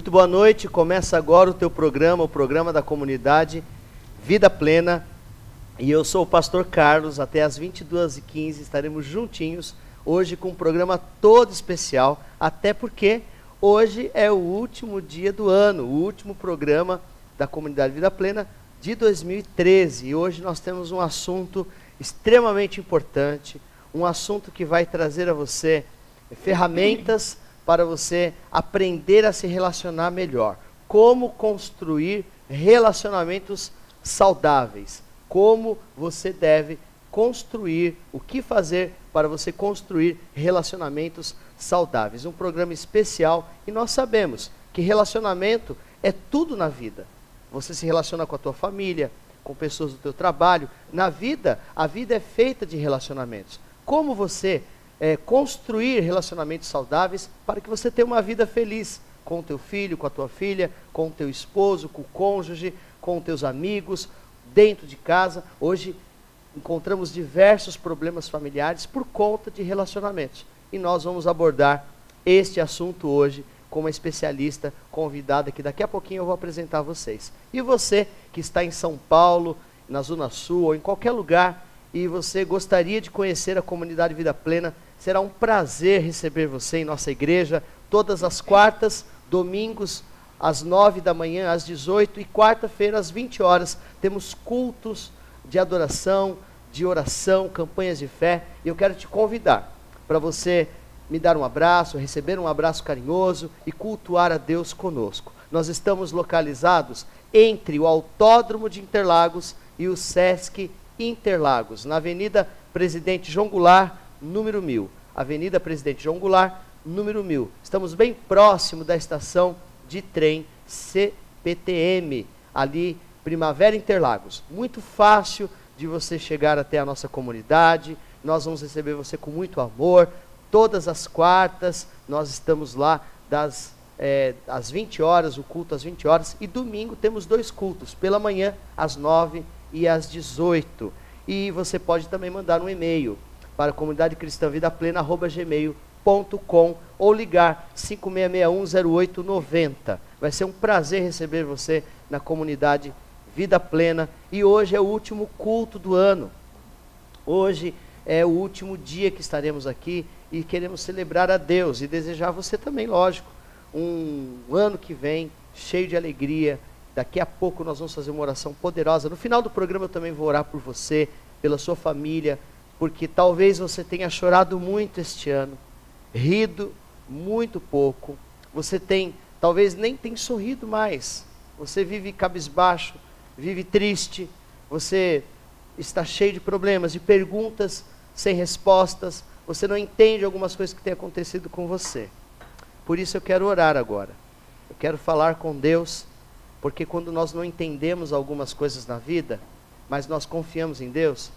Muito boa noite, começa agora o teu programa, o programa da comunidade Vida Plena. E eu sou o pastor Carlos, até às 22h15 estaremos juntinhos, hoje com um programa todo especial, até porque hoje é o último dia do ano, o último programa da comunidade Vida Plena de 2013. E hoje nós temos um assunto extremamente importante, um assunto que vai trazer a você ferramentas para você aprender a se relacionar melhor. Como construir relacionamentos saudáveis. Como você deve construir, o que fazer para você construir relacionamentos saudáveis. Um programa especial e nós sabemos que relacionamento é tudo na vida. Você se relaciona com a tua família, com pessoas do teu trabalho. Na vida, a vida é feita de relacionamentos. Como você construir relacionamentos saudáveis para que você tenha uma vida feliz com o teu filho, com a tua filha, com o teu esposo, com o cônjuge, com os teus amigos, dentro de casa. Hoje encontramos diversos problemas familiares por conta de relacionamentos. E nós vamos abordar este assunto hoje com uma especialista convidada que daqui a pouquinho eu vou apresentar a vocês. E você que está em São Paulo, na Zona Sul ou em qualquer lugar e você gostaria de conhecer a comunidade Vida Plena, será um prazer receber você em nossa igreja, todas as quartas, domingos, às 9 da manhã, às 18 e quarta-feira, às 20 horas. Temos cultos de adoração, de oração, campanhas de fé. E eu quero te convidar para você me dar um abraço, receber um abraço carinhoso e cultuar a Deus conosco. Nós estamos localizados entre o Autódromo de Interlagos e o Sesc Interlagos, na Avenida Presidente João Goulart, número 1000. Avenida Presidente João Goulart, número 1000. Estamos bem próximo da estação de trem CPTM, ali Primavera Interlagos. Muito fácil de você chegar até a nossa comunidade. Nós vamos receber você com muito amor. Todas as quartas nós estamos lá às 20 horas, o culto às 20 horas. E domingo temos 2 cultos, pela manhã às 9 e às 18. E você pode também mandar um e-mail para comunidadecristãvidaplena@gmail.com ou ligar 5661-0890. Vai ser um prazer receber você na comunidade Vida Plena. E hoje é o último culto do ano. Hoje é o último dia que estaremos aqui e queremos celebrar a Deus e desejar a você também, lógico, um ano que vem cheio de alegria. Daqui a pouco nós vamos fazer uma oração poderosa. No final do programa eu também vou orar por você, pela sua família, porque talvez você tenha chorado muito este ano, rido muito pouco, você talvez nem tenha sorrido mais, você vive cabisbaixo, vive triste, você está cheio de problemas, de perguntas sem respostas, você não entende algumas coisas que têm acontecido com você. Por isso eu quero orar agora, eu quero falar com Deus, porque quando nós não entendemos algumas coisas na vida, mas nós confiamos em Deus,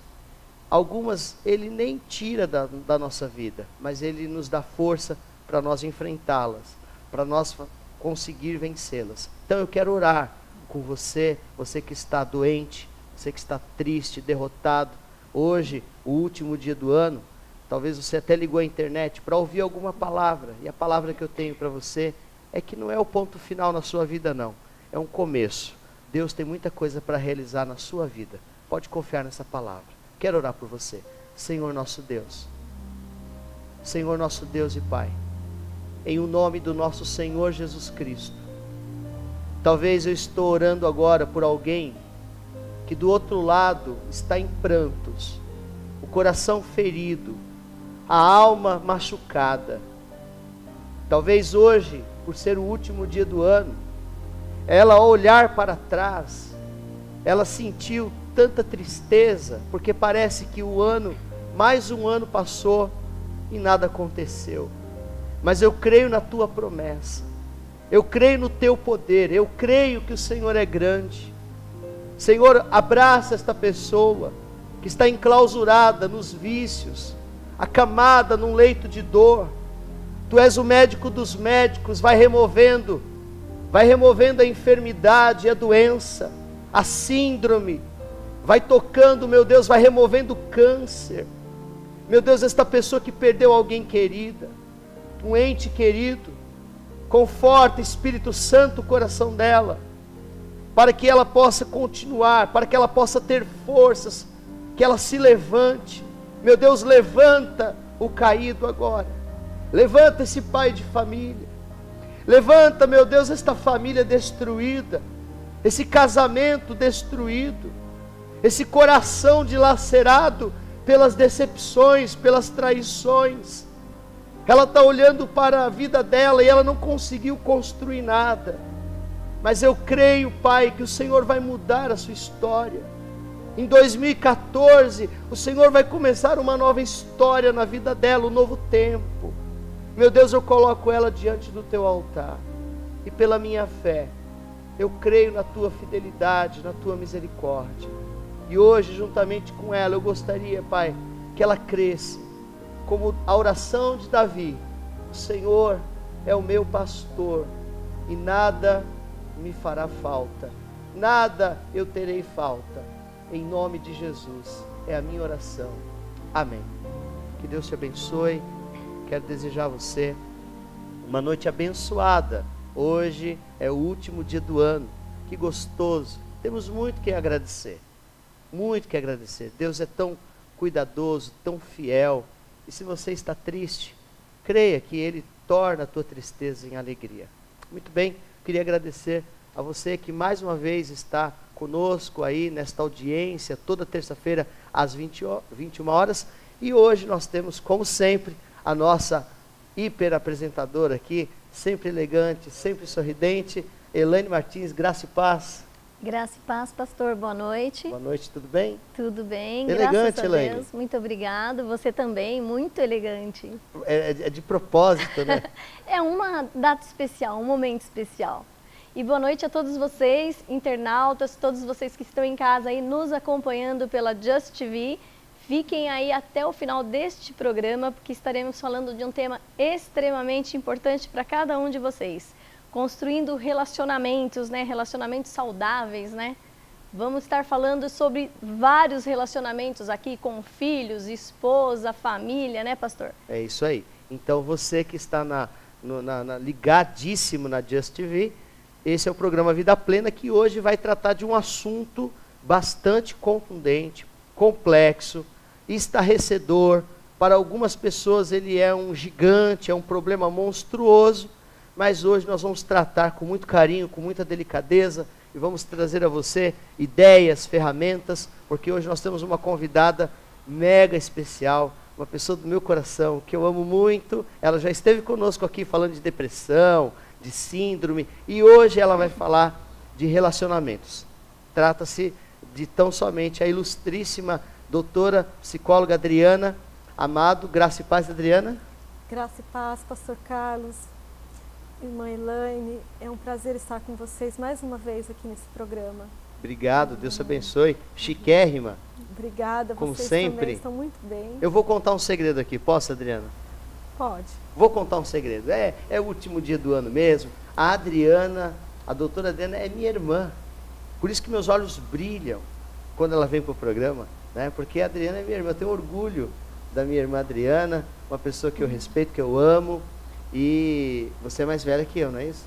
algumas Ele nem tira da nossa vida, mas Ele nos dá força para nós enfrentá-las, para nós conseguir vencê-las. Então eu quero orar com você, você que está doente, você que está triste, derrotado. Hoje, o último dia do ano, talvez você até ligou a internet para ouvir alguma palavra, e a palavra que eu tenho para você é que não é o ponto final na sua vida não, é um começo. Deus tem muita coisa para realizar na sua vida, pode confiar nessa palavra. Quero orar por você. Senhor nosso Deus e Pai, em o nome do nosso Senhor Jesus Cristo, talvez eu estou orando agora por alguém que do outro lado está em prantos, o coração ferido, a alma machucada. Talvez hoje, por ser o último dia do ano, ela ao olhar para trás, ela sentiu tanta tristeza, porque parece que mais um ano passou e nada aconteceu. Mas eu creio na tua promessa, eu creio no teu poder, eu creio que o Senhor é grande. Senhor, abraça esta pessoa que está enclausurada nos vícios, acamada num leito de dor. Tu és o médico dos médicos, vai removendo a enfermidade, a doença, a síndrome, vai tocando, meu Deus, vai removendo o câncer. Meu Deus, esta pessoa que perdeu alguém querida, um ente querido, Conforta, Espírito Santo, o coração dela, para que ela possa continuar, para que ela possa ter forças, que ela se levante. Meu Deus, levanta o caído agora. Levanta esse pai de família. Levanta, meu Deus, esta família destruída, esse casamento destruído, esse coração dilacerado pelas decepções, pelas traições. Ela está olhando para a vida dela e ela não conseguiu construir nada. Mas eu creio, Pai, que o Senhor vai mudar a sua história. Em 2014, o Senhor vai começar uma nova história na vida dela, um novo tempo. Meu Deus, eu coloco ela diante do teu altar. E pela minha fé, eu creio na tua fidelidade, na tua misericórdia. E hoje, juntamente com ela, eu gostaria, Pai, que ela cresça. Como a oração de Davi: o Senhor é o meu pastor e nada me fará falta, nada eu terei falta. Em nome de Jesus, é a minha oração. Amém. Que Deus te abençoe. Quero desejar a você uma noite abençoada. Hoje é o último dia do ano. Que gostoso. Temos muito que agradecer. Muito que agradecer. Deus é tão cuidadoso, tão fiel. E se você está triste, creia que Ele torna a tua tristeza em alegria. Muito bem, queria agradecer a você que mais uma vez está conosco aí nesta audiência, toda terça-feira às 21 horas. E hoje nós temos, como sempre, a nossa hiper apresentadora aqui, sempre elegante, sempre sorridente, Elaine Martins. Graça e paz. Graça e paz, pastor, boa noite. Boa noite, tudo bem? Tudo bem, elegante, graças a Elaine. Deus. Muito obrigado, você também, muito elegante. É de propósito, né? É uma data especial, um momento especial. E boa noite a todos vocês, internautas, todos vocês que estão em casa aí nos acompanhando pela Just TV. Fiquem aí até o final deste programa, porque estaremos falando de um tema extremamente importante para cada um de vocês. Construindo relacionamentos, né? Relacionamentos saudáveis, né? Vamos estar falando sobre vários relacionamentos aqui com filhos, esposa, família, né, pastor? É isso aí. Então você que está ligadíssimo na Just TV, esse é o programa Vida Plena, que hoje vai tratar de um assunto bastante contundente, complexo, estarrecedor. Para algumas pessoas ele é um gigante, é um problema monstruoso, mas hoje nós vamos tratar com muito carinho, com muita delicadeza, e vamos trazer a você ideias, ferramentas, porque hoje nós temos uma convidada mega especial, uma pessoa do meu coração, que eu amo muito. Ela já esteve conosco aqui falando de depressão, de síndrome, e hoje ela vai falar de relacionamentos. Trata-se de tão somente a ilustríssima doutora psicóloga Adriana Amado. Graça e paz, Adriana. Graça e paz, pastor Carlos, irmã Elaine, é um prazer estar com vocês mais uma vez aqui nesse programa. Obrigado, Deus te abençoe. Chiquérrima. Obrigada, como vocês sempre. também estão muito bem. Eu vou contar um segredo aqui, posso, Adriana? Pode. Vou contar um segredo. É o último dia do ano mesmo. A Adriana, a doutora Adriana é minha irmã. Por isso que meus olhos brilham quando ela vem para o programa, né? Porque a Adriana é minha irmã. Eu tenho orgulho da minha irmã Adriana, uma pessoa que eu respeito, que eu amo. E você é mais velha que eu, não é isso?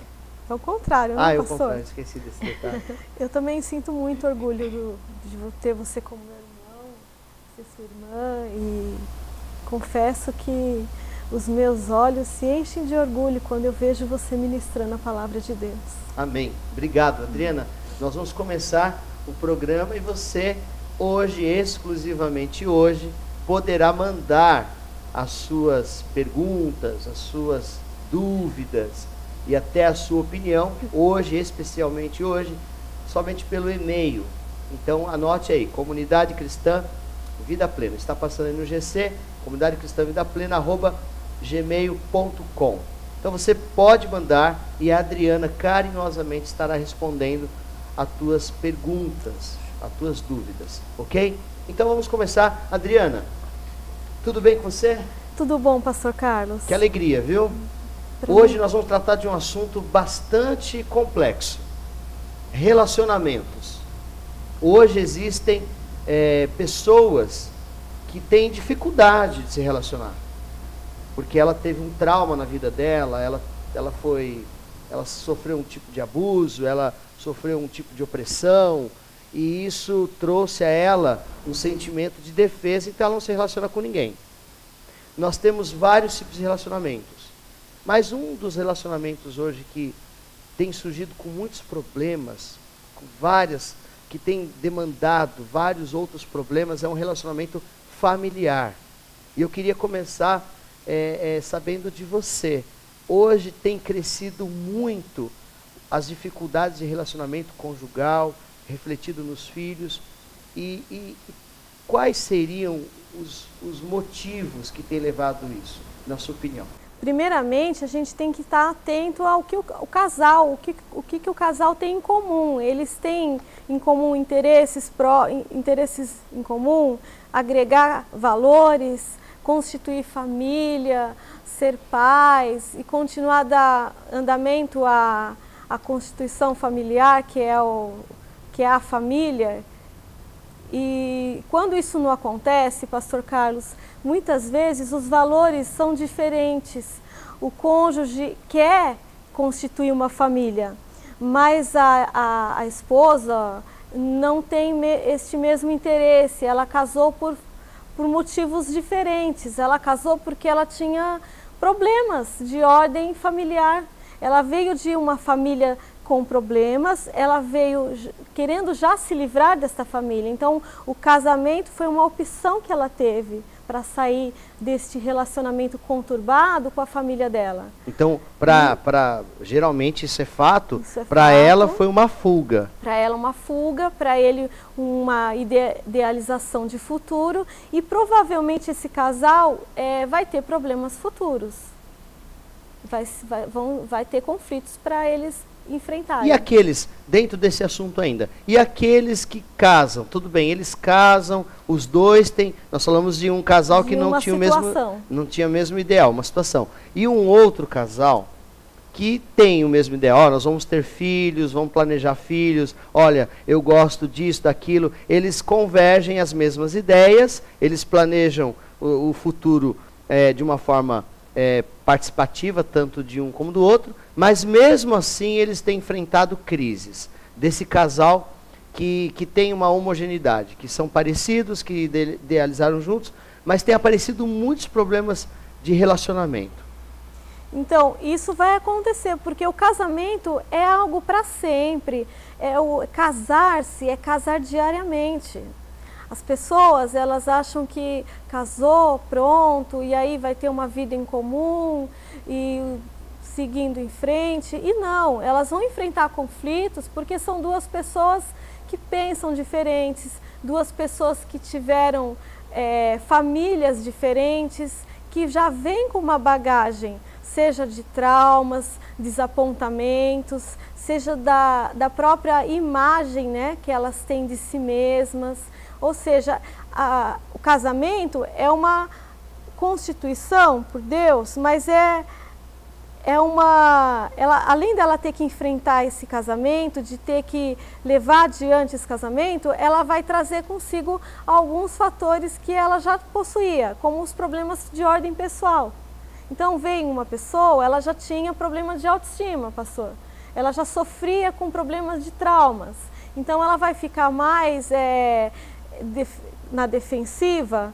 É o contrário, né, eu pastor? contrário, esqueci desse detalhe. Eu também sinto muito orgulho de ter você como meu irmão, ser sua irmã, e confesso que os meus olhos se enchem de orgulho quando eu vejo você ministrando a palavra de Deus. Amém. Obrigado, Adriana. Nós vamos começar o programa e você, hoje, exclusivamente hoje, poderá mandar as suas perguntas, as suas dúvidas e até a sua opinião, hoje, especialmente hoje, somente pelo e-mail. Então anote aí, Comunidade Cristã Vida Plena. Está passando aí no GC, Comunidade Cristã Vida Plena, @gmail.com. Então você pode mandar e a Adriana carinhosamente estará respondendo as tuas perguntas, as tuas dúvidas, ok? Então vamos começar. Adriana, tudo bem com você? Tudo bom, pastor Carlos? Que alegria, viu? Hoje nós vamos tratar de um assunto bastante complexo. Relacionamentos. Hoje existem pessoas que têm dificuldade de se relacionar. Porque ela teve um trauma na vida dela, ela sofreu um tipo de abuso, ela sofreu um tipo de opressão, e isso trouxe a ela um sentimento de defesa, então ela não se relaciona com ninguém. Nós temos vários tipos de relacionamentos, mas um dos relacionamentos hoje que tem surgido com muitos problemas, que tem demandado vários outros problemas, é um relacionamento familiar. E eu queria começar sabendo de você. Hoje tem crescido muito as dificuldades de relacionamento conjugal, refletido nos filhos, e quais seriam os motivos que têm levado isso, na sua opinião? Primeiramente, a gente tem que estar atento ao que o casal, o que o casal tem em comum. Eles têm em comum interesses em comum, agregar valores, constituir família, ser pais e continuar a dar andamento à constituição familiar, que é a família. E quando isso não acontece, Pastor Carlos, muitas vezes os valores são diferentes. O cônjuge quer constituir uma família, mas a esposa não tem este mesmo interesse. Ela casou por motivos diferentes. Ela casou porque ela tinha problemas de ordem familiar. Ela veio de uma família com problemas, ela veio querendo já se livrar desta família. Então, o casamento foi uma opção que ela teve para sair deste relacionamento conturbado com a família dela. Então, geralmente isso é fato, para ela foi uma fuga. Para ela uma fuga, para ele uma idealização de futuro, e provavelmente esse casal vai ter problemas futuros. Vai ter conflitos para eles enfrentarem. E aqueles, dentro desse assunto ainda, e aqueles que casam, tudo bem, eles casam, os dois têm, nós falamos de um casal que não tinha o mesmo ideal, uma situação. E um outro casal que tem o mesmo ideal, nós vamos ter filhos, vamos planejar filhos, olha, eu gosto disso, daquilo, eles convergem as mesmas ideias, eles planejam o futuro de uma forma participativa, tanto de um como do outro, mas mesmo assim eles têm enfrentado crises desse casal que tem uma homogeneidade, que são parecidos, que idealizaram juntos, mas tem aparecido muitos problemas de relacionamento. Então, isso vai acontecer, porque o casamento é algo para sempre. Casar-se é casar diariamente. As pessoas, elas acham que casou, pronto, e aí vai ter uma vida em comum, e seguindo em frente. E não, elas vão enfrentar conflitos, porque são duas pessoas que pensam diferentes, duas pessoas que tiveram famílias diferentes, que já vêm com uma bagagem, seja de traumas, desapontamentos, seja da própria imagem, né, que elas têm de si mesmas. Ou seja, o casamento é uma constituição por Deus, mas além dela ter que enfrentar esse casamento, de ter que levar adiante esse casamento, ela vai trazer consigo alguns fatores que ela já possuía, como os problemas de ordem pessoal. Então, veio uma pessoa, ela já tinha problemas de autoestima, pastor. Ela já sofria com problemas de traumas. Então, ela vai ficar mais na defensiva,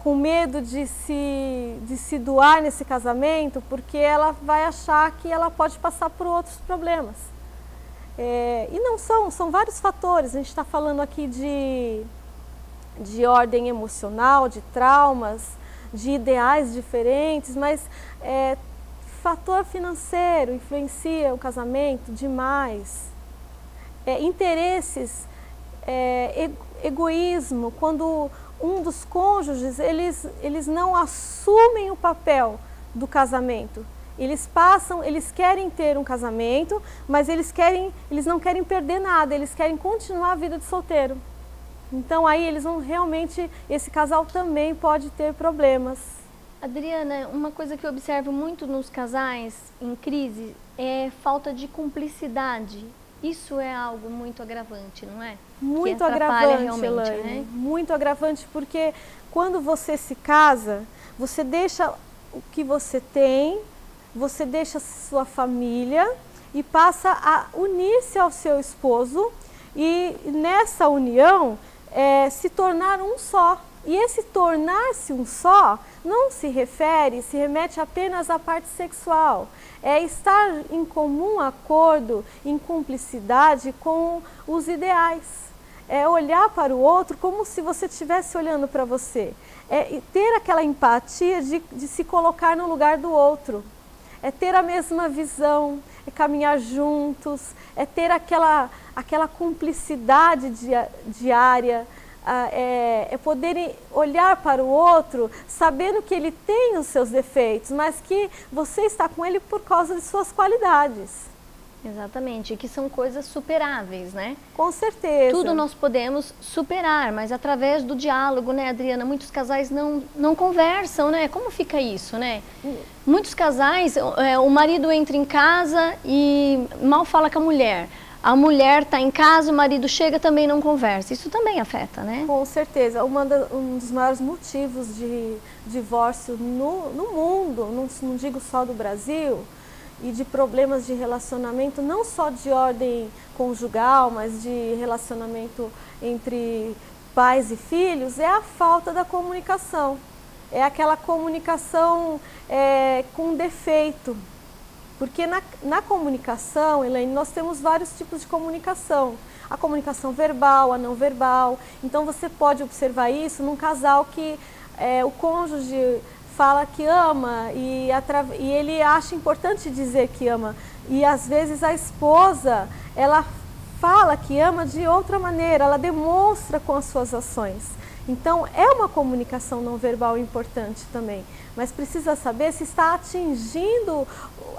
com medo de se doar nesse casamento, porque ela vai achar que ela pode passar por outros problemas. E não são vários fatores. A gente está falando aqui de ordem emocional, de traumas, de ideais diferentes, mas fator financeiro influencia o casamento demais. Interesses, egoísmo, quando um dos cônjuges, eles não assumem o papel do casamento. Eles querem ter um casamento, mas eles não querem perder nada, eles querem continuar a vida de solteiro. Então aí esse casal também pode ter problemas. Adriana, uma coisa que eu observo muito nos casais em crise é falta de cumplicidade. Isso é algo muito agravante, não é? Muito agravante, Elaine, né? Muito agravante, porque quando você se casa, você deixa o que você tem, você deixa sua família e passa a unir-se ao seu esposo e nessa união se tornar um só. E esse tornar-se um só não se remete apenas à parte sexual. É estar em comum acordo, em cumplicidade com os ideais. É olhar para o outro como se você estivesse olhando para você. É ter aquela empatia de se colocar no lugar do outro. É ter a mesma visão, é caminhar juntos, é ter aquela cumplicidade diária, é poder olhar para o outro sabendo que ele tem os seus defeitos, mas que você está com ele por causa de suas qualidades. Exatamente, e que são coisas superáveis, né? Com certeza. Tudo nós podemos superar, mas através do diálogo, né, Adriana? Muitos casais não conversam, né? Como fica isso, né? Muitos casais, o marido entra em casa e mal fala com a mulher. A mulher está em casa, o marido chega também não conversa. Isso também afeta, né? Com certeza. Um dos maiores motivos de divórcio no mundo, não digo só do Brasil, e de problemas de relacionamento, não só de ordem conjugal, mas de relacionamento entre pais e filhos, é a falta da comunicação. É aquela comunicação com defeito. Porque na comunicação, Elaine, nós temos vários tipos de comunicação. A comunicação verbal, a não verbal. Então você pode observar isso num casal que o cônjuge fala que ama e ele acha importante dizer que ama. E às vezes a esposa, ela fala que ama de outra maneira, ela demonstra com as suas ações. Então é uma comunicação não verbal importante também, mas precisa saber se está atingindo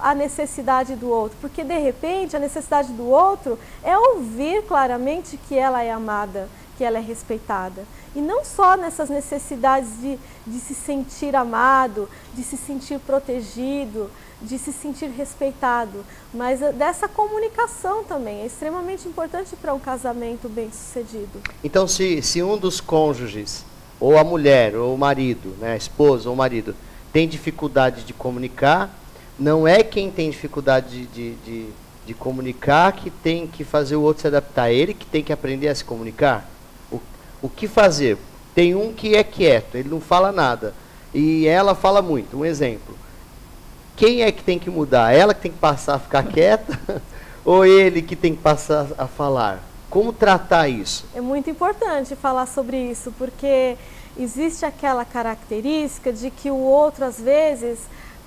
a necessidade do outro, porque de repente a necessidade do outro é ouvir claramente que ela é amada, que ela é respeitada. E não só nessas necessidades de se sentir amado, de se sentir protegido, de se sentir respeitado, mas dessa comunicação também. É extremamente importante para um casamento bem-sucedido. Então, se um dos cônjuges, ou a mulher, ou o marido, né, a esposa ou o marido, tem dificuldade de comunicar, não é quem tem dificuldade de comunicar que tem que fazer o outro se adaptar. É ele que tem que aprender a se comunicar. O que fazer? Tem um que é quieto, ele não fala nada. E ela fala muito. Um exemplo. Quem é que tem que mudar? Ela que tem que passar a ficar quieta? Ou ele que tem que passar a falar? Como tratar isso? É muito importante falar sobre isso, porque existe aquela característica de que o outro, às vezes,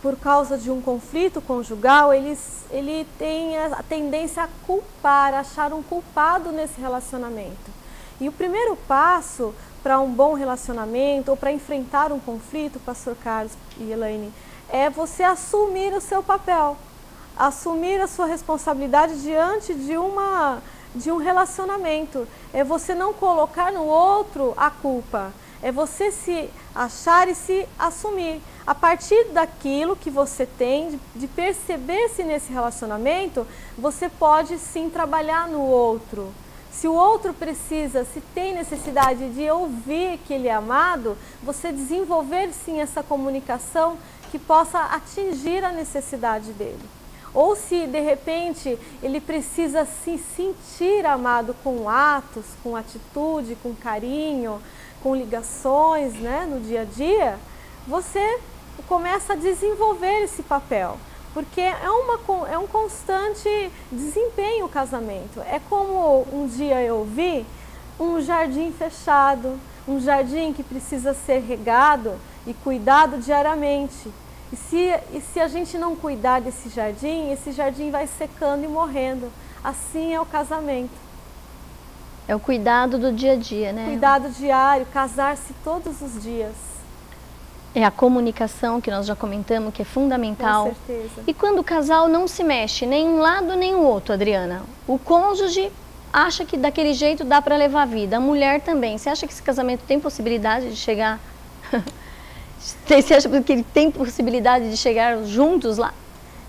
por causa de um conflito conjugal, ele tem a tendência a culpar, a achar um culpado nesse relacionamento. E o primeiro passo para um bom relacionamento ou para enfrentar um conflito, Pastor Carlos e Elaine, é você assumir o seu papel, assumir a sua responsabilidade diante de um relacionamento. É você não colocar no outro a culpa, é você se achar e se assumir. A partir daquilo que você tem, de perceber-se nesse relacionamento, você pode sim trabalhar no outro. Se o outro precisa, se tem necessidade de ouvir que ele é amado, você desenvolver sim essa comunicação que possa atingir a necessidade dele. Ou se de repente ele precisa se sentir amado com atos, com atitude, com carinho, com ligações, né, no dia a dia, você começa a desenvolver esse papel. Porque é um constante desempenho o casamento. É como um dia eu vi um jardim fechado, um jardim que precisa ser regado e cuidado diariamente. E se a gente não cuidar desse jardim vai secando e morrendo. Assim é o casamento. É o cuidado do dia a dia, né? Cuidado diário, casar-se todos os dias. É a comunicação que nós já comentamos, que é fundamental. Com certeza. E quando o casal não se mexe, nem um lado nem o outro, Adriana, o cônjuge acha que daquele jeito dá para levar a vida, a mulher também. Você acha que esse casamento tem possibilidade de chegar... Você acha que ele tem possibilidade de chegar juntos lá?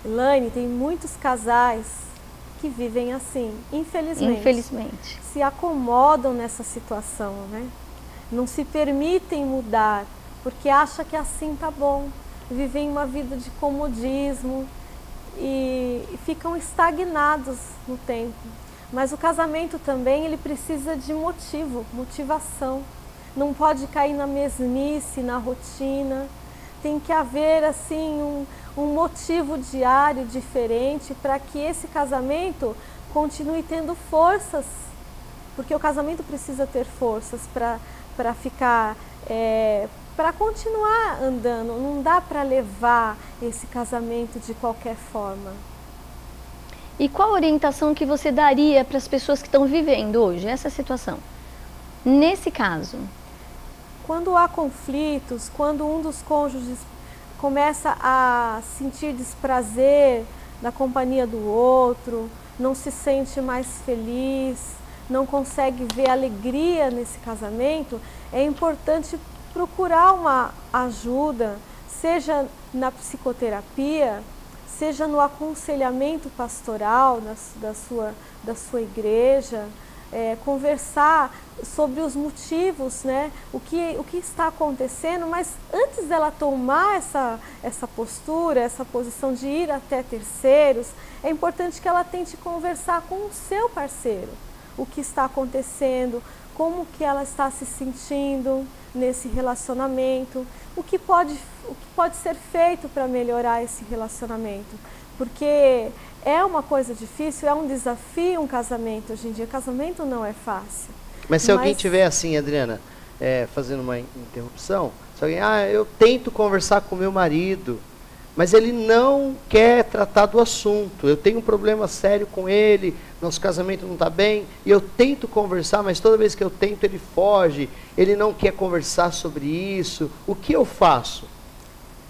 Elaine, tem muitos casais que vivem assim, infelizmente. Infelizmente. Se acomodam nessa situação, né? Não se permitem mudar, porque acha que assim tá bom. Vivem uma vida de comodismo, e ficam estagnados no tempo. Mas o casamento também, ele precisa de motivação. Não pode cair na mesmice, na rotina. Tem que haver assim um motivo diário diferente para que esse casamento continue tendo forças. Porque o casamento precisa ter forças para ficar, para continuar andando. Não dá para levar esse casamento de qualquer forma. E qual a orientação que você daria para as pessoas que estão vivendo hoje essa situação? Nesse caso, quando há conflitos, quando um dos cônjuges começa a sentir desprazer na companhia do outro, não se sente mais feliz, não consegue ver alegria nesse casamento, é importante procurar uma ajuda, seja na psicoterapia, seja no aconselhamento pastoral da sua igreja, conversar sobre os motivos, né? O que está acontecendo, mas antes dela tomar essa postura, essa posição de ir até terceiros, é importante que ela tente conversar com o seu parceiro. O que está acontecendo, como que ela está se sentindo nesse relacionamento, o que pode ser feito para melhorar esse relacionamento. Porque é uma coisa difícil, é um desafio um casamento hoje em dia. Casamento não é fácil. Mas se alguém tiver assim, Adriana, fazendo uma interrupção, se alguém, eu tento conversar com meu marido, mas ele não quer tratar do assunto, eu tenho um problema sério com ele, nosso casamento não está bem, e eu tento conversar, mas toda vez que eu tento ele foge, ele não quer conversar sobre isso, o que eu faço?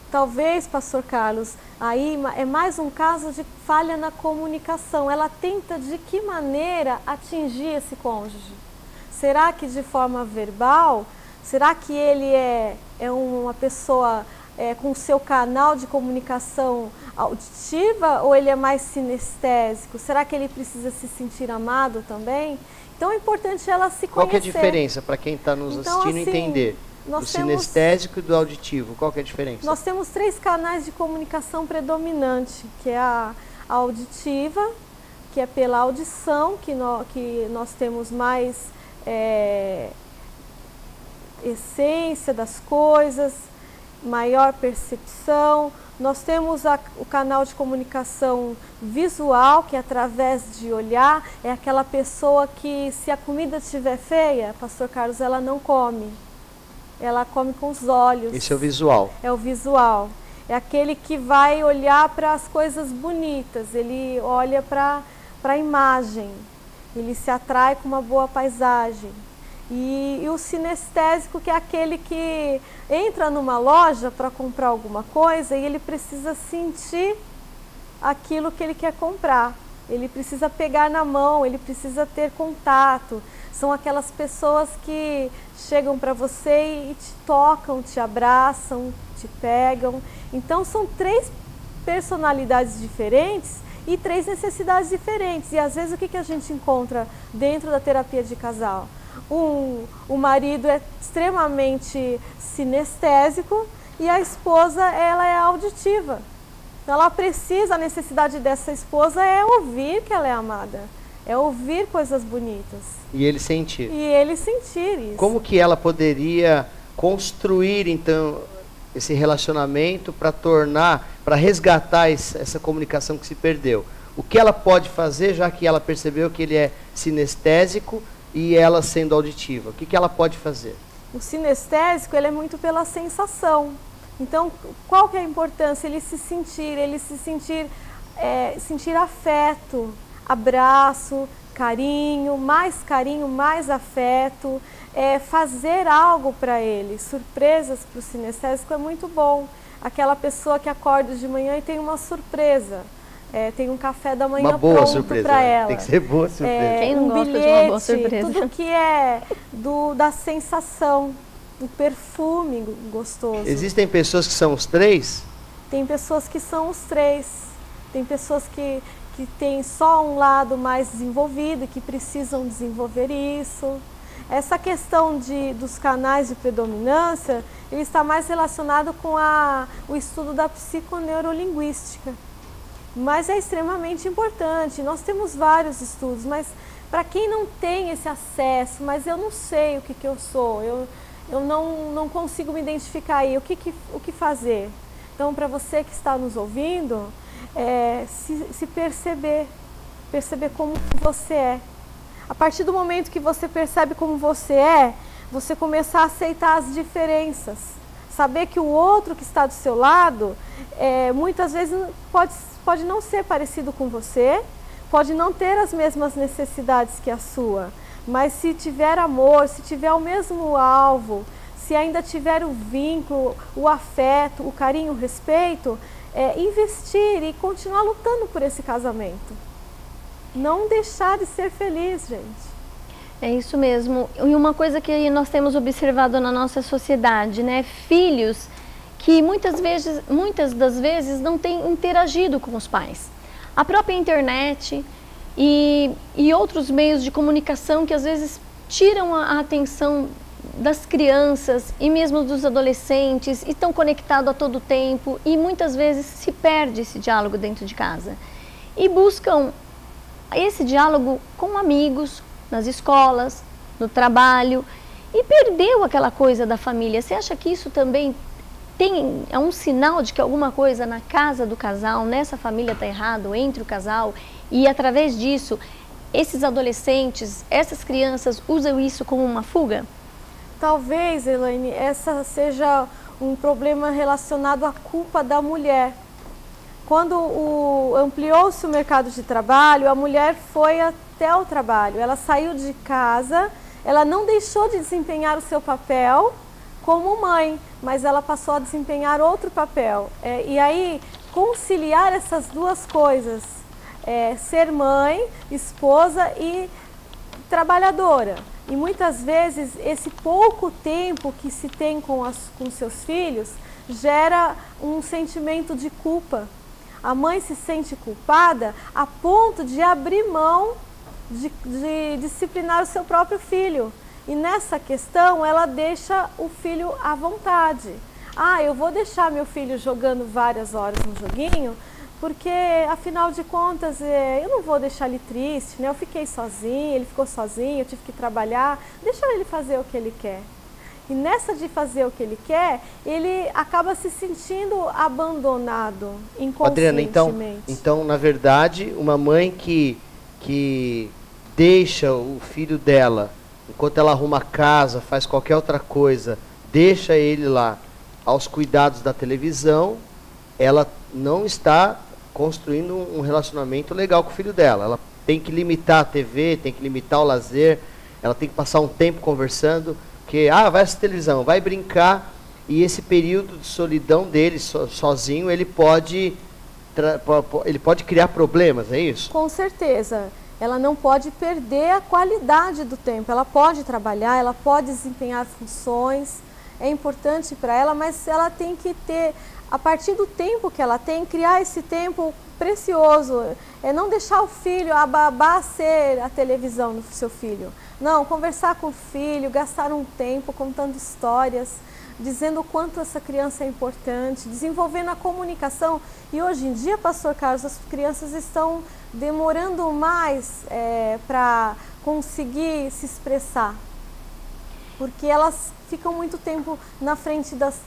Talvez, pastor Carlos, aí é mais um caso de falha na comunicação. Ela tenta de que maneira atingir esse cônjuge? Será que de forma verbal? Será que ele é uma pessoa com seu canal de comunicação auditiva ou ele é mais sinestésico? Será que ele precisa se sentir amado também? Então é importante ela se conhecer. Qual que é a diferença para quem está nos assistindo entender? Do sinestésico e do auditivo, qual que é a diferença? Nós temos 3 canais de comunicação predominante, que é a auditiva, que é pela audição, que nós temos mais essência das coisas, maior percepção. Nós temos o canal de comunicação visual, que é através de olhar, é aquela pessoa que, se a comida estiver feia, pastor Carlos, ela não come. Ela come com os olhos. Esse é o visual. É o visual. É aquele que vai olhar para as coisas bonitas, ele olha para a imagem, ele se atrai com uma boa paisagem. E o sinestésico, que é aquele que entra numa loja para comprar alguma coisa e ele precisa sentir aquilo que ele quer comprar. Ele precisa pegar na mão, ele precisa ter contato. São aquelas pessoas que chegam para você e te tocam, te abraçam, te pegam. Então são 3 personalidades diferentes e 3 necessidades diferentes. E às vezes o que a gente encontra dentro da terapia de casal? O marido é extremamente sinestésico e a esposa, ela é auditiva. Ela precisa, a necessidade dessa esposa é ouvir que ela é amada, é ouvir coisas bonitas. E ele sentir. E ele sentir isso. Como que ela poderia construir, então, esse relacionamento para resgatar essa comunicação que se perdeu? O que ela pode fazer, já que ela percebeu que ele é sinestésico e ela sendo auditiva? O que ela pode fazer? O sinestésico, ele é muito pela sensação. Então, qual que é a importância? Ele se sentir afeto, abraço, carinho, mais afeto, fazer algo para ele. Surpresas para o sinestésico é muito bom. Aquela pessoa que acorda de manhã e tem uma surpresa. Tem um café da manhã pronto para ela. Tem que ser boa surpresa. Quem não gosta bilhete, de uma boa surpresa? Tudo que é da sensação, do perfume gostoso. Existem pessoas que são os 3? Tem pessoas que são os 3. Tem pessoas que têm só um lado mais desenvolvido e que precisam desenvolver isso. Essa questão dos canais de predominância, ele está mais relacionado com o estudo da psiconeurolinguística. mas é extremamente importante. Nós temos vários estudos, mas para quem não tem esse acesso, mas eu não sei o que eu sou, eu não consigo me identificar aí, o que fazer? Então, para você que está nos ouvindo, se perceber como você é. A partir do momento que você percebe como você é, você começar a aceitar as diferenças. Saber que o outro que está do seu lado, muitas vezes pode não ser parecido com você, pode não ter as mesmas necessidades que a sua, mas se tiver amor, se tiver o mesmo alvo, se ainda tiver o vínculo, o afeto, o carinho, o respeito, investir e continuar lutando por esse casamento. Não deixar de ser feliz, gente. É isso mesmo. E uma coisa que nós temos observado na nossa sociedade, né? Filhos que muitas das vezes não têm interagido com os pais. A própria internet e outros meios de comunicação que às vezes tiram a atenção das crianças e mesmo dos adolescentes, e estão conectados a todo tempo e muitas vezes se perde esse diálogo dentro de casa. E buscam esse diálogo com amigos, nas escolas, no trabalho, e perdeu aquela coisa da família. Você acha que isso também é um sinal de que alguma coisa na casa do casal, nessa família está errado, entre o casal, e através disso, esses adolescentes, essas crianças usam isso como uma fuga? Talvez, Elaine, essa seja um problema relacionado à culpa da mulher. Quando ampliou-se o mercado de trabalho, a mulher foi até o trabalho. Ela saiu de casa, ela não deixou de desempenhar o seu papel como mãe, mas ela passou a desempenhar outro papel. E aí, conciliar essas duas coisas, ser mãe, esposa e trabalhadora. E muitas vezes, esse pouco tempo que se tem com seus filhos gera um sentimento de culpa. A mãe se sente culpada a ponto de abrir mão de disciplinar o seu próprio filho. E nessa questão, ela deixa o filho à vontade. Eu vou deixar meu filho jogando várias horas no joguinho, porque, afinal de contas, eu não vou deixar ele triste, né? Eu fiquei sozinha, ele ficou sozinho, eu tive que trabalhar. Deixa ele fazer o que ele quer. E nessa de fazer o que ele quer, ele acaba se sentindo abandonado inconscientemente. Adriana, então na verdade, uma mãe que deixa o filho dela, enquanto ela arruma a casa, faz qualquer outra coisa, deixa ele lá aos cuidados da televisão, ela não está construindo um relacionamento legal com o filho dela. Ela tem que limitar a TV, tem que limitar o lazer, ela tem que passar um tempo conversando, porque, vai assistir televisão, vai brincar, e esse período de solidão dele, sozinho, ele pode criar problemas, é isso? Com certeza. Ela não pode perder a qualidade do tempo. Ela pode trabalhar, ela pode desempenhar funções, é importante para ela, mas ela tem que ter, a partir do tempo que ela tem, criar esse tempo precioso. Não deixar o filho, a babá ser a televisão do seu filho. Não, conversar com o filho, gastar um tempo contando histórias, dizendo o quanto essa criança é importante, desenvolvendo a comunicação. E hoje em dia, Pastor Carlos, as crianças estão demorando mais para conseguir se expressar, porque elas ficam muito tempo na frente das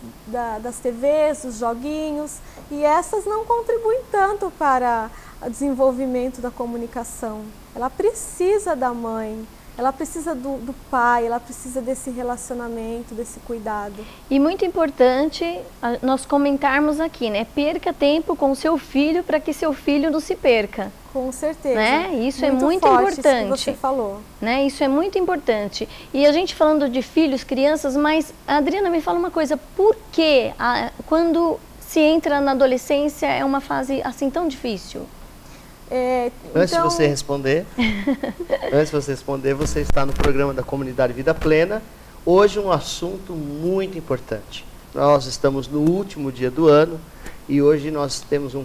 TVs, dos joguinhos, e essas não contribuem tanto para o desenvolvimento da comunicação. Ela precisa da mãe, ela precisa do pai, ela precisa desse relacionamento, desse cuidado. E muito importante nós comentarmos aqui, né? Perca tempo com o seu filho para que seu filho não se perca. Com certeza. Né? Isso é muito importante. Isso que você falou. Né? Isso é muito importante. E a gente falando de filhos, crianças, mas a Adriana me fala uma coisa, por que quando se entra na adolescência é uma fase assim tão difícil? Antes de você responder, você está no programa da Comunidade Vida Plena. Hoje um assunto muito importante. Nós estamos no último dia do ano e hoje nós temos um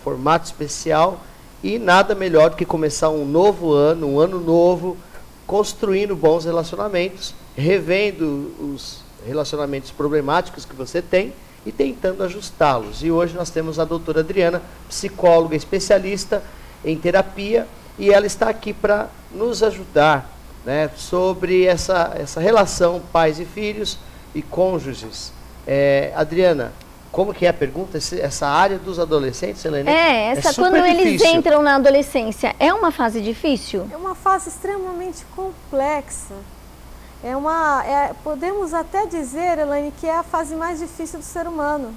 formato especial e nada melhor do que começar um novo ano, um ano novo, construindo bons relacionamentos, revendo os relacionamentos problemáticos que você tem e tentando ajustá-los. E hoje nós temos a doutora Adriana, psicóloga especialista em terapia, e ela está aqui para nos ajudar, né, sobre essa relação pais e filhos e cônjuges. Adriana, como que é a pergunta? Essa área dos adolescentes, Helene? Quando eles entram na adolescência, é uma fase difícil? É uma fase extremamente complexa. Podemos até dizer, Elaine, que é a fase mais difícil do ser humano.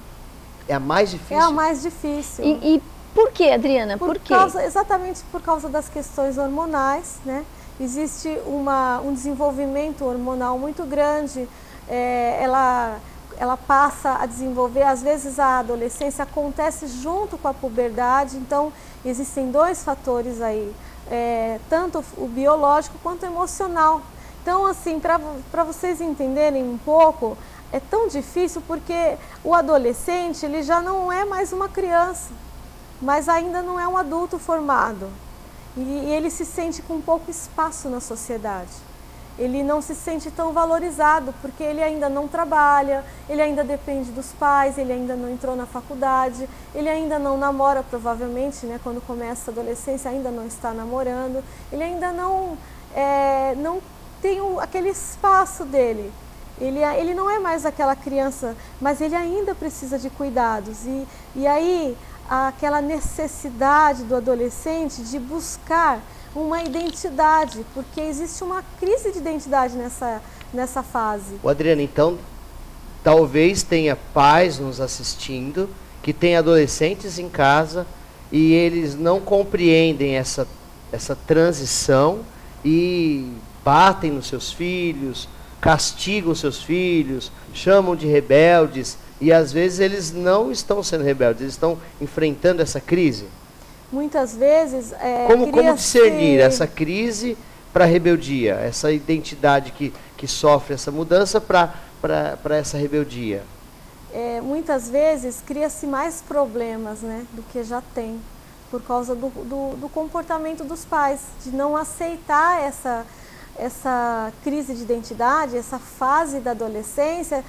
É a mais difícil? É a mais difícil. E por que, Adriana? Por quê? Exatamente por causa das questões hormonais, né? Existe um desenvolvimento hormonal muito grande, ela passa a desenvolver, às vezes a adolescência acontece junto com a puberdade, então existem dois fatores aí, tanto o biológico quanto o emocional. Então, assim, para vocês entenderem um pouco, é tão difícil porque o adolescente, ele já não é mais uma criança, mas ainda não é um adulto formado. E ele se sente com pouco espaço na sociedade. Ele não se sente tão valorizado, porque ele ainda não trabalha, ele ainda depende dos pais, ele ainda não entrou na faculdade, ele ainda não namora, provavelmente, né, quando começa a adolescência, ainda não está namorando, ele ainda não tem aquele espaço dele. Ele não é mais aquela criança, mas ele ainda precisa de cuidados. E aí, aquela necessidade do adolescente de buscar uma identidade, porque existe uma crise de identidade nessa fase. Adriana, então, talvez tenha pais nos assistindo que têm adolescentes em casa e eles não compreendem essa transição e batem nos seus filhos, castigam seus filhos, chamam de rebeldes, e às vezes eles não estão sendo rebeldes, eles estão enfrentando essa crise. Muitas vezes... Como discernir essa crise para a rebeldia, essa identidade que sofre essa mudança para essa rebeldia? Muitas vezes cria-se mais problemas, né, do que já tem, por causa do comportamento dos pais, de não aceitar essa crise de identidade, essa fase da adolescência.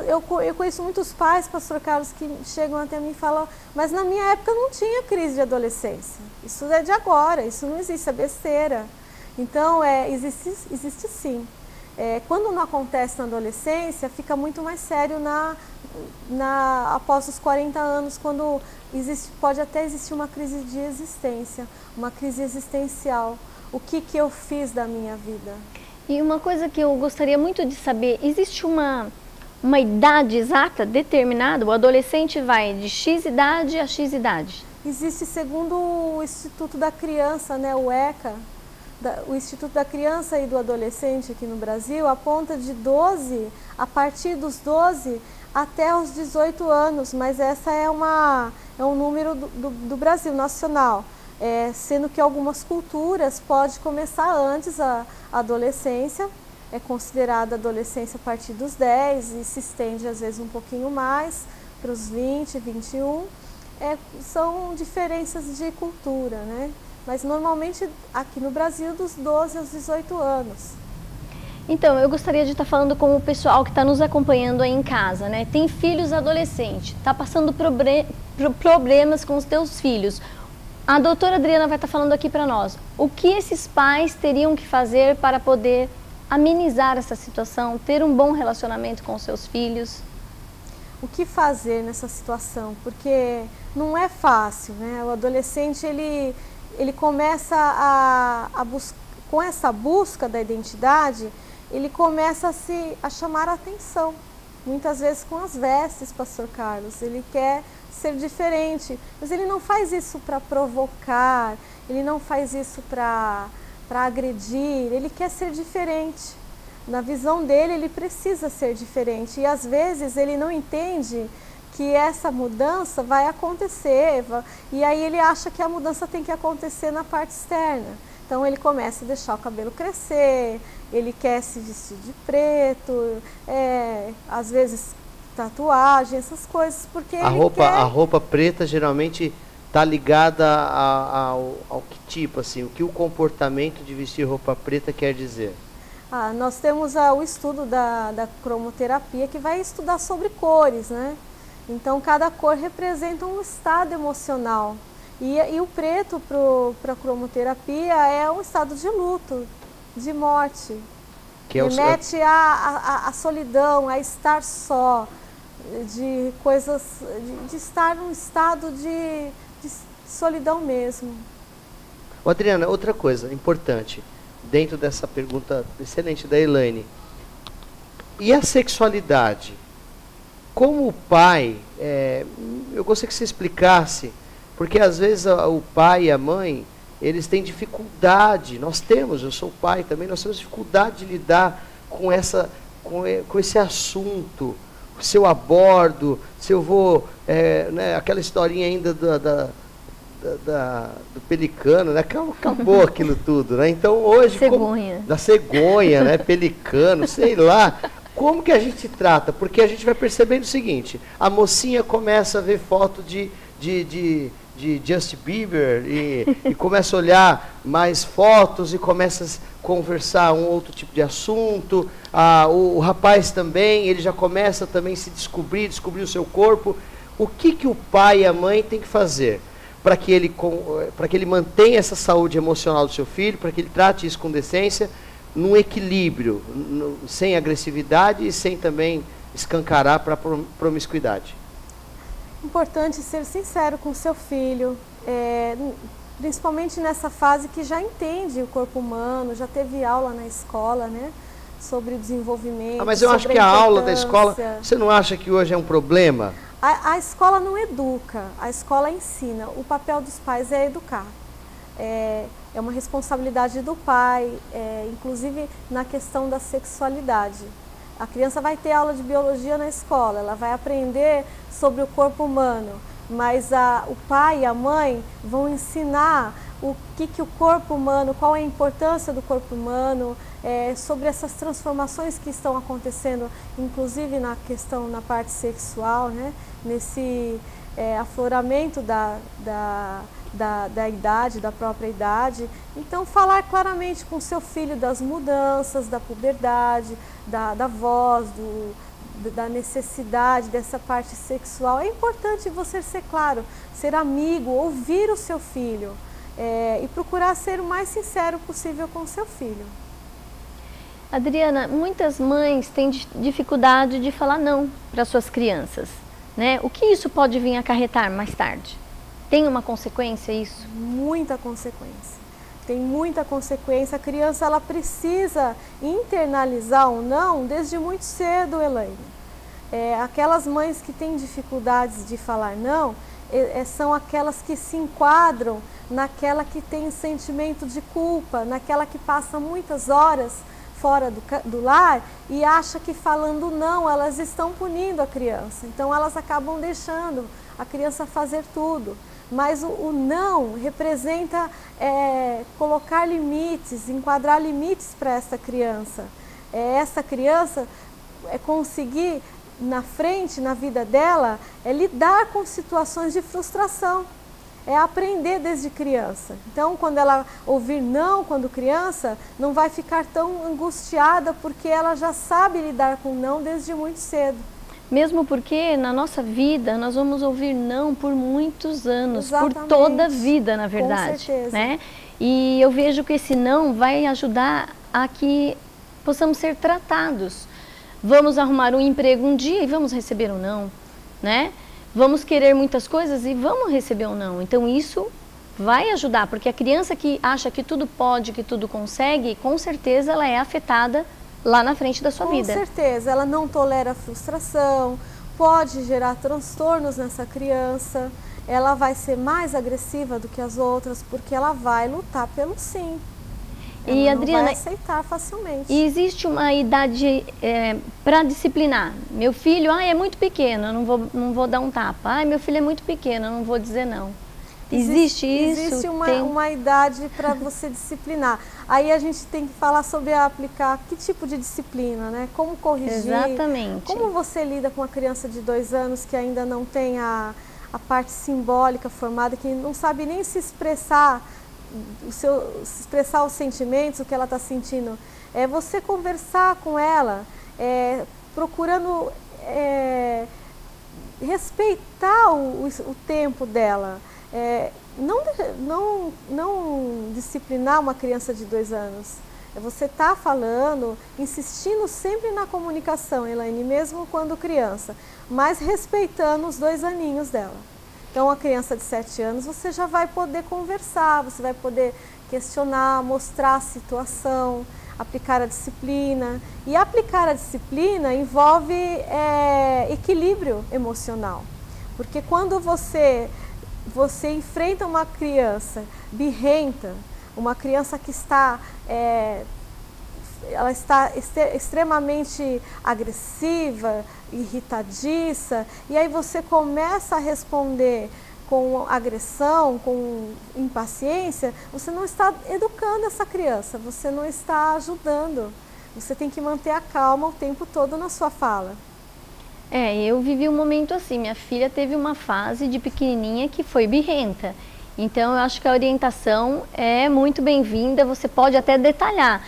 Eu conheço muitos pais, pastor Carlos, que chegam até mim e falam, mas na minha época não tinha crise de adolescência, isso é de agora, isso não existe, é besteira. Então, existe sim. Quando não acontece na adolescência, fica muito mais sério após os 40 anos, quando pode até existir uma crise de existência, uma crise existencial. O que eu fiz da minha vida? E uma coisa que eu gostaria muito de saber, existe uma idade exata, determinada? O adolescente vai de X idade a X idade? Existe, segundo o Instituto da Criança, né, o ECA, o Instituto da Criança e do Adolescente aqui no Brasil, aponta de 12, a partir dos 12 até os 18 anos, mas essa é um número do Brasil, nacional. Sendo que algumas culturas pode começar antes a adolescência, é considerada adolescência a partir dos 10 e se estende às vezes um pouquinho mais para os 20, 21. São diferenças de cultura, né? Mas normalmente aqui no Brasil dos 12 aos 18 anos. Então, eu gostaria de estar falando com o pessoal que está nos acompanhando aí em casa, né? Tem filhos adolescentes, está passando problemas com os teus filhos. A doutora Adriana vai estar falando aqui para nós. O que esses pais teriam que fazer para poder amenizar essa situação, ter um bom relacionamento com os seus filhos? O que fazer nessa situação? Porque não é fácil, né? O adolescente, ele começa com essa busca da identidade, ele começa a chamar a atenção. Muitas vezes com as vestes, pastor Carlos. Ele quer ser diferente, mas ele não faz isso para provocar, ele não faz isso para agredir, ele quer ser diferente. Na visão dele, ele precisa ser diferente e às vezes ele não entende que essa mudança vai acontecer e aí ele acha que a mudança tem que acontecer na parte externa. Então ele começa a deixar o cabelo crescer, ele quer se vestir de preto, às vezes tatuagem, essas coisas, porque a roupa preta geralmente está ligada ao que tipo, assim, o que o comportamento de vestir roupa preta quer dizer? Nós temos o estudo da cromoterapia, que vai estudar sobre cores, né? Então, cada cor representa um estado emocional. E o preto para a cromoterapia é um estado de luto, de morte. Que remete à solidão, a estar só, de coisas, de estar num estado de solidão mesmo. Adriana, outra coisa importante, dentro dessa pergunta excelente da Elaine. E a sexualidade? Como o pai, eu gostaria que você explicasse, porque às vezes o pai e a mãe, eles têm dificuldade, eu sou pai também, nós temos dificuldade de lidar com esse assunto, se eu abordo, se eu vou, né, aquela historinha ainda do pelicano, né? Acabou aquilo tudo, né? Então hoje... Da cegonha, né? Pelicano, sei lá. Como que a gente trata? Porque a gente vai percebendo o seguinte, a mocinha começa a ver foto de Justin Bieber e começa a olhar mais fotos e começa a conversar um outro tipo de assunto. O rapaz também, ele já começa também a se descobrir o seu corpo. O que o pai e a mãe têm que fazer para que ele mantenha essa saúde emocional do seu filho, para que ele trate isso com decência, num equilíbrio, sem agressividade e sem também escancarar para a promiscuidade? Importante ser sincero com o seu filho, principalmente nessa fase que já entende o corpo humano, já teve aula na escola, né, sobre o desenvolvimento. Mas eu acho que a aula da escola, você não acha que hoje é um problema? A escola não educa, a escola ensina. O papel dos pais é educar. É uma responsabilidade do pai, inclusive na questão da sexualidade. A criança vai ter aula de biologia na escola, ela vai aprender sobre o corpo humano, mas o pai e a mãe vão ensinar o que o corpo humano, qual é a importância do corpo humano, sobre essas transformações que estão acontecendo, inclusive na parte sexual, né? Nesse afloramento da idade, da própria idade. Então, falar claramente com seu filho das mudanças, da puberdade, da voz, da necessidade dessa parte sexual. É importante você ser claro, ser amigo, ouvir o seu filho e procurar ser o mais sincero possível com o seu filho. Adriana, muitas mães têm dificuldade de falar não para suas crianças, né? O que isso pode vir acarretar mais tarde? Tem uma consequência isso? Muita consequência. Tem muita consequência. A criança, ela precisa internalizar o não desde muito cedo, Elaine. Aquelas mães que têm dificuldades de falar não, são aquelas que se enquadram naquela que tem sentimento de culpa, naquela que passa muitas horas fora do lar e acha que falando não, elas estão punindo a criança. Então, elas acabam deixando a criança fazer tudo. Mas o não representa colocar limites, enquadrar limites para essa criança. Essa criança conseguir, na frente, na vida dela, lidar com situações de frustração. É aprender desde criança. Então, quando ela ouvir não quando criança, não vai ficar tão angustiada, porque ela já sabe lidar com não desde muito cedo. Mesmo porque na nossa vida nós vamos ouvir não por muitos anos, Exatamente. Por toda a vida, na verdade. Com certeza. Né? E eu vejo que esse não vai ajudar a que possamos ser tratados. Vamos arrumar um emprego um dia e vamos receber um não, né? Vamos querer muitas coisas e vamos receber um não. Então isso vai ajudar, porque a criança que acha que tudo pode, que tudo consegue, com certeza ela é afetada lá na frente da sua vida. Com certeza, ela não tolera frustração, pode gerar transtornos nessa criança, ela vai ser mais agressiva do que as outras, porque ela vai lutar pelo sim. Ela e, Adriana, não vai aceitar facilmente. E existe uma idade para disciplinar. Meu filho, é muito pequeno, eu não vou dar um tapa. Meu filho é muito pequeno, eu não vou dizer não. Existe isso? Existe uma idade para você disciplinar. Aí a gente tem que falar sobre aplicar que tipo de disciplina, né? Como corrigir. Exatamente. Como você lida com uma criança de 2 anos que ainda não tem a parte simbólica formada, que não sabe nem se expressar, expressar os sentimentos, o que ela está sentindo É você conversar com ela, procurando respeitar o tempo dela. Não disciplinar uma criança de 2 anos. Você está falando, insistindo sempre na comunicação, Elaine, mesmo quando criança, mas respeitando os 2 aninhos dela. Então, a criança de 7 anos, você já vai poder conversar, você vai poder questionar, mostrar a situação, aplicar a disciplina. E aplicar a disciplina envolve equilíbrio emocional. Porque quando você enfrenta uma criança birrenta, uma criança que ela está extremamente agressiva, irritadiça, e aí você começa a responder com agressão, com impaciência, você não está educando essa criança, você não está ajudando. Você tem que manter a calma o tempo todo na sua fala. Eu vivi um momento assim, minha filha teve uma fase de pequenininha que foi birrenta. Então, eu acho que a orientação é muito bem-vinda, você pode até detalhar.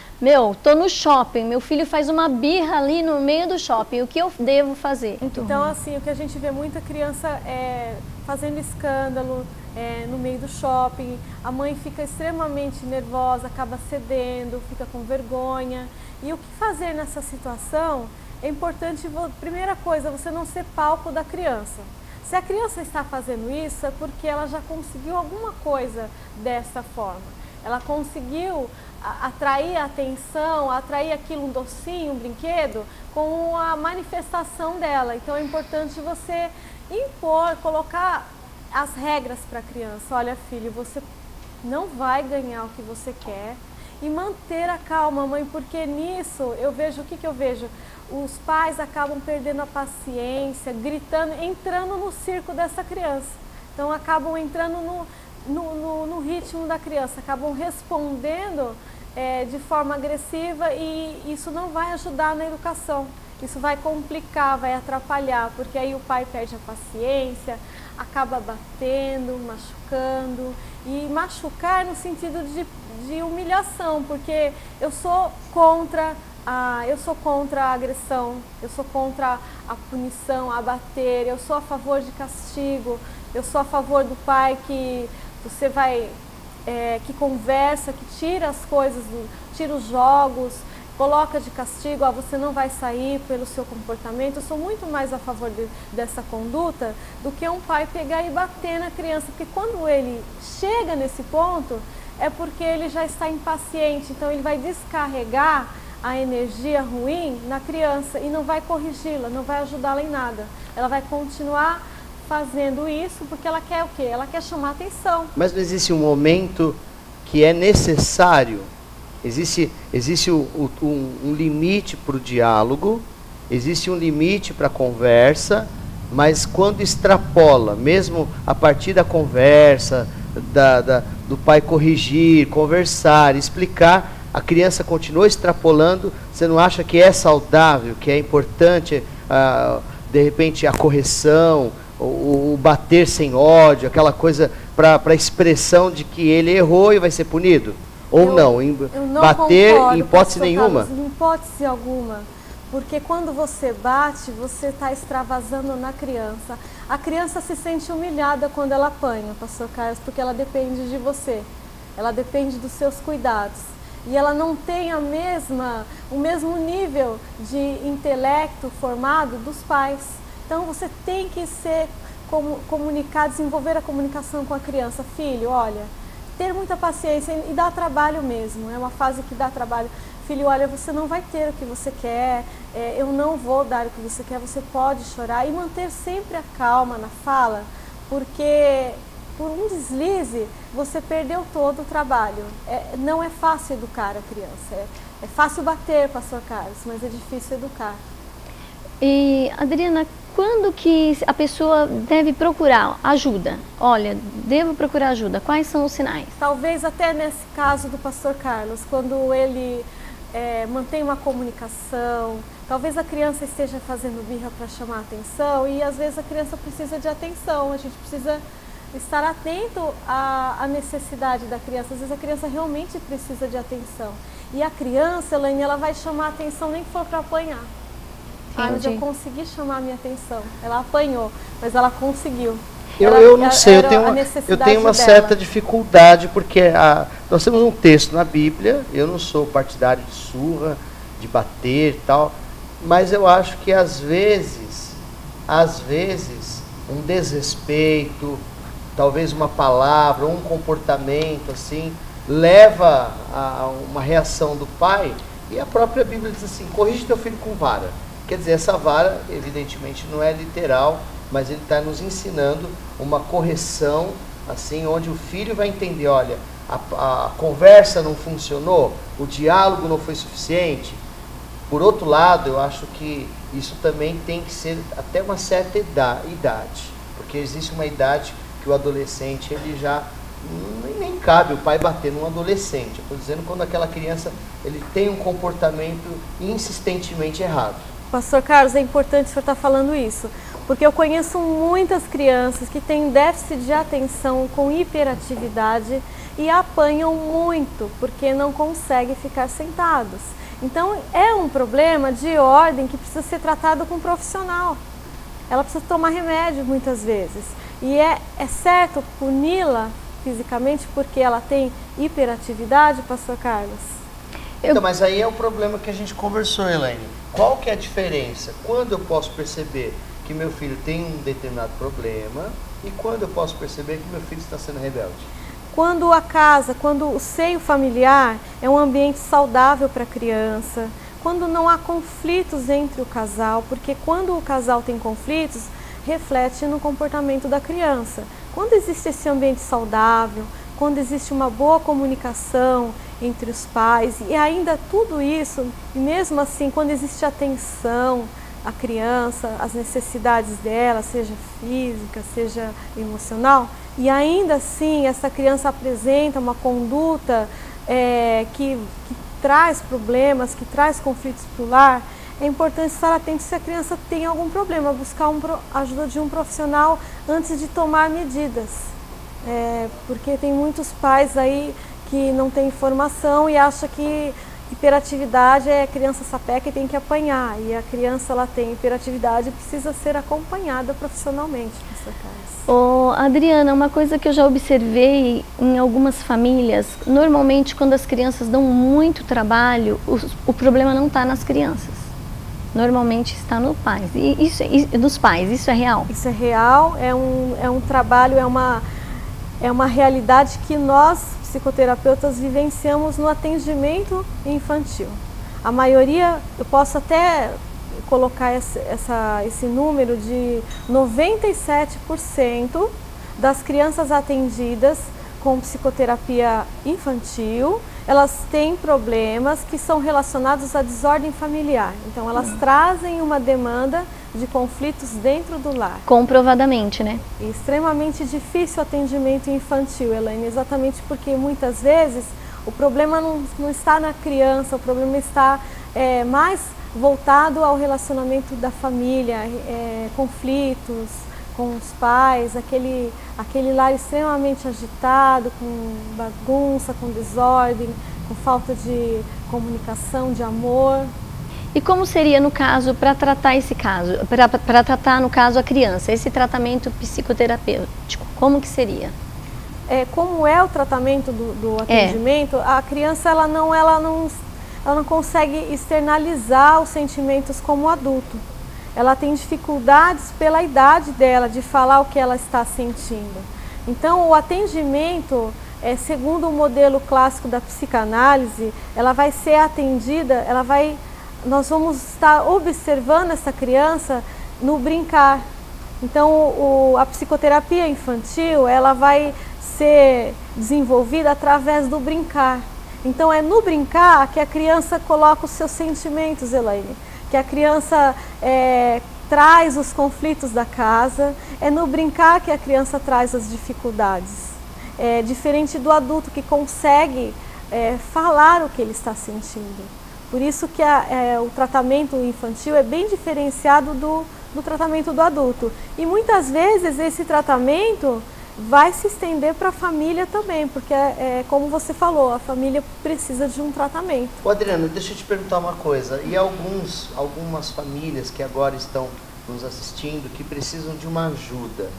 Tô no shopping, meu filho faz uma birra ali no meio do shopping, o que eu devo fazer? Então, assim, o que a gente vê muita criança fazendo escândalo no meio do shopping, a mãe fica extremamente nervosa, acaba cedendo, fica com vergonha. E o que fazer nessa situação? É importante, primeira coisa, você não ser palco da criança. Se a criança está fazendo isso, é porque ela já conseguiu alguma coisa dessa forma. Ela conseguiu atrair a atenção, atrair aquilo, um docinho, um brinquedo, com a manifestação dela. Então é importante você impor, colocar as regras para a criança. Olha, filho, você não vai ganhar o que você quer. E manter a calma, mãe, porque nisso eu vejo, o que eu vejo? Os pais acabam perdendo a paciência, gritando, entrando no circo dessa criança. Então acabam entrando no ritmo da criança, acabam respondendo de forma agressiva, e isso não vai ajudar na educação. Isso vai complicar, vai atrapalhar, porque aí o pai perde a paciência, acaba batendo, machucando, e machucar no sentido de humilhação, porque eu sou contra a agressão, eu sou contra a punição, a bater, eu sou a favor de castigo, eu sou a favor do pai que você vai, que conversa, que tira as coisas, tira os jogos, coloca de castigo, você não vai sair pelo seu comportamento. Eu sou muito mais a favor dessa conduta do que um pai pegar e bater na criança, porque quando ele chega nesse ponto, é porque ele já está impaciente, então ele vai descarregar a energia ruim na criança e não vai corrigi-la, não vai ajudá-la em nada. Ela vai continuar fazendo isso porque ela quer o quê? Ela quer chamar atenção. Mas não existe um momento que é necessário? Existe um limite para o diálogo, existe um limite para a conversa, mas quando extrapola, mesmo a partir da conversa, do pai corrigir, conversar, explicar, a criança continua extrapolando, você não acha que é saudável, que é importante, de repente, a correção, o bater sem ódio, aquela coisa para a expressão de que ele errou e vai ser punido? Ou não bater concordo, em hipótese nenhuma? Carlos, em hipótese alguma, porque quando você bate, você está extravasando na criança. A criança se sente humilhada quando ela apanha, pastor Carlos, porque ela depende de você, ela depende dos seus cuidados. E ela não tem o mesmo nível de intelecto formado dos pais. Então você tem que comunicar, desenvolver a comunicação com a criança. Filho, olha, ter muita paciência e dá trabalho mesmo, é uma fase que dá trabalho. Filho, olha, você não vai ter o que você quer, eu não vou dar o que você quer, você pode chorar. E manter sempre a calma na fala, porque por um deslize você perdeu todo o trabalho. Não é fácil educar a criança, é fácil bater, pastor Carlos, mas é difícil educar. E, Adriana, quando que a pessoa deve procurar ajuda? Olha, devo procurar ajuda. Quais são os sinais? Talvez até nesse caso do pastor Carlos, quando ele mantém uma comunicação, talvez a criança esteja fazendo birra para chamar a atenção, e às vezes a criança precisa de atenção, a gente precisa estar atento à necessidade da criança. Às vezes a criança realmente precisa de atenção. E a criança, Elaine, ela vai chamar a atenção nem que for para apanhar. Ah, mas eu consegui chamar a minha atenção. Ela apanhou, mas ela conseguiu. Eu não sei, eu tenho uma certa dificuldade, porque nós temos um texto na Bíblia, eu não sou partidário de surra, de bater e tal, mas eu acho que às vezes, um desrespeito, talvez uma palavra, um comportamento assim, leva a uma reação do pai, e a própria Bíblia diz assim, corrige teu filho com vara. Quer dizer, essa vara, evidentemente, não é literal, mas ele está nos ensinando uma correção, assim, onde o filho vai entender, olha, a conversa não funcionou, o diálogo não foi suficiente. Por outro lado, eu acho que isso também tem que ser até uma certa idade, porque existe uma idade que o adolescente, ele já nem cabe o pai bater num adolescente. Eu estou dizendo quando aquela criança ele tem um comportamento insistentemente errado. Pastor Carlos, é importante o senhor estar falando isso, porque eu conheço muitas crianças que têm déficit de atenção com hiperatividade e apanham muito porque não conseguem ficar sentados. Então é um problema de ordem que precisa ser tratado com um profissional. Ela precisa tomar remédio muitas vezes. E é certo puni-la fisicamente porque ela tem hiperatividade, pastor Carlos? Então, mas aí é o problema que a gente conversou, Elaine. Qual que é a diferença? Quando eu posso perceber que meu filho tem um determinado problema e quando eu posso perceber que meu filho está sendo rebelde? Quando a casa, quando o seio familiar é um ambiente saudável para a criança, quando não há conflitos entre o casal, porque quando o casal tem conflitos, reflete no comportamento da criança. Quando existe esse ambiente saudável, quando existe uma boa comunicação entre os pais e ainda tudo isso, e mesmo assim, quando existe atenção à criança, às necessidades dela, seja física, seja emocional, e ainda assim essa criança apresenta uma conduta que traz problemas, que traz conflitos para o lar, é importante estar atento se a criança tem algum problema, buscar a ajuda de um profissional antes de tomar medidas. Porque tem muitos pais aí que não têm informação e acham que hiperatividade é criança sapeca e tem que apanhar. E a criança ela tem hiperatividade e precisa ser acompanhada profissionalmente, professor Carlos. Adriana, uma coisa que eu já observei em algumas famílias, normalmente quando as crianças dão muito trabalho, o problema não está nas crianças. Normalmente está nos pais. Nos pais, isso é real? Isso é real, é um trabalho, é uma realidade que nós, psicoterapeutas, vivenciamos no atendimento infantil. A maioria, eu posso até colocar esse número de 97% das crianças atendidas com psicoterapia infantil, elas têm problemas que são relacionados à desordem familiar. Então, elas trazem uma demanda de conflitos dentro do lar. Comprovadamente, né? É extremamente difícil o atendimento infantil, Elaine, exatamente porque muitas vezes o problema não está na criança, o problema está mais voltado ao relacionamento da família, conflitos com os pais, aquele lar extremamente agitado, com bagunça, com desordem, com falta de comunicação, de amor. E como seria no caso, para tratar esse caso, para tratar no caso a criança, esse tratamento psicoterapêutico, como que seria? Como é o tratamento do atendimento, a criança ela não consegue externalizar os sentimentos como adulto. Ela tem dificuldades pela idade dela de falar o que ela está sentindo. Então, o atendimento, segundo o modelo clássico da psicanálise, ela vai ser atendida, nós vamos estar observando essa criança no brincar. Então, a psicoterapia infantil, ela vai ser desenvolvida através do brincar. Então, é no brincar que a criança coloca os seus sentimentos, Elaine. Que a criança traz os conflitos da casa, é no brincar que a criança traz as dificuldades. É diferente do adulto que consegue falar o que ele está sentindo. Por isso que o tratamento infantil é bem diferenciado do tratamento do adulto. E muitas vezes esse tratamento vai se estender para a família também, porque como você falou, a família precisa de um tratamento. Ô, Adriana, deixa eu te perguntar uma coisa. E algumas famílias que agora estão nos assistindo que precisam de uma ajuda.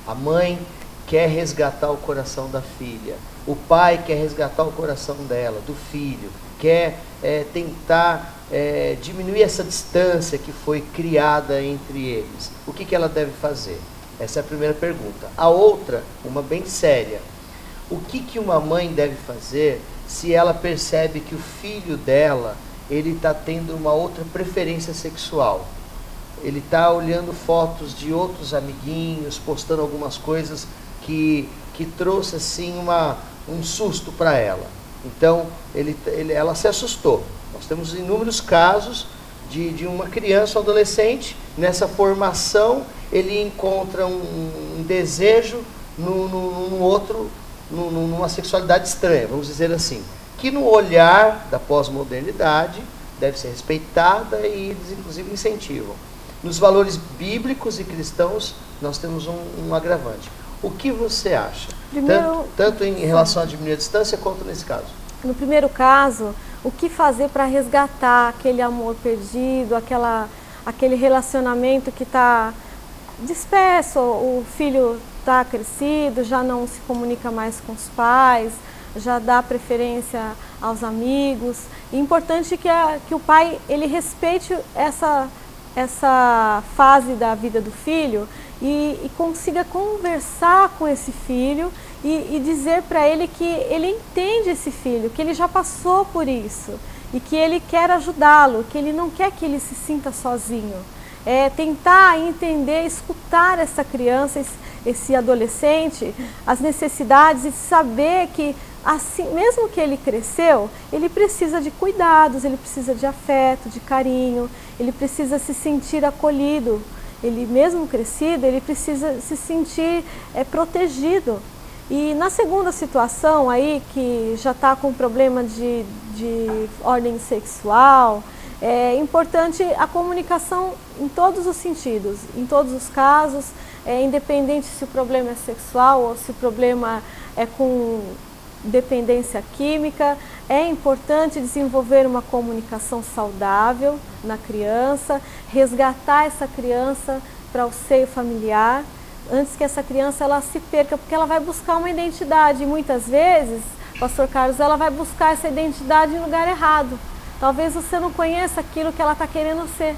A mãe quer resgatar o coração da filha, o pai quer resgatar o coração dela, do filho, quer tentar diminuir essa distância que foi criada entre eles. O que ela deve fazer? Essa é a primeira pergunta. A outra, uma bem séria. O que uma mãe deve fazer se ela percebe que o filho dela, ele está tendo uma outra preferência sexual? Ele está olhando fotos de outros amiguinhos, postando algumas coisas que trouxe assim um susto para ela. Então, ela se assustou. Nós temos inúmeros casos de uma criança ou adolescente, nessa formação, ele encontra um desejo numa sexualidade estranha, vamos dizer assim, que no olhar da pós-modernidade deve ser respeitada e eles inclusive incentivam. Nos valores bíblicos e cristãos, nós temos um agravante. O que você acha? Primeiro, tanto em relação a diminuir a distância, quanto nesse caso? No primeiro caso, o que fazer para resgatar aquele amor perdido, aquele relacionamento que está disperso, o filho está crescido, já não se comunica mais com os pais, já dá preferência aos amigos. É importante que o pai ele respeite essa fase da vida do filho e consiga conversar com esse filho e dizer para ele que ele entende esse filho, que ele já passou por isso e que ele quer ajudá-lo, que ele não quer que ele se sinta sozinho. Tentar entender, escutar essa criança, esse adolescente, as necessidades e saber que assim, mesmo que ele cresceu, ele precisa de cuidados, ele precisa de afeto, de carinho, ele precisa se sentir acolhido. Ele mesmo crescido, ele precisa se sentir protegido. E na segunda situação aí, que já está com problema de ordem sexual, é importante a comunicação em todos os sentidos, em todos os casos, independente se o problema é sexual ou se o problema é com dependência química. É importante desenvolver uma comunicação saudável na criança, resgatar essa criança para o seio familiar, antes que essa criança ela se perca, porque ela vai buscar uma identidade e muitas vezes, Pastor Carlos, ela vai buscar essa identidade em lugar errado. Talvez você não conheça aquilo que ela está querendo ser,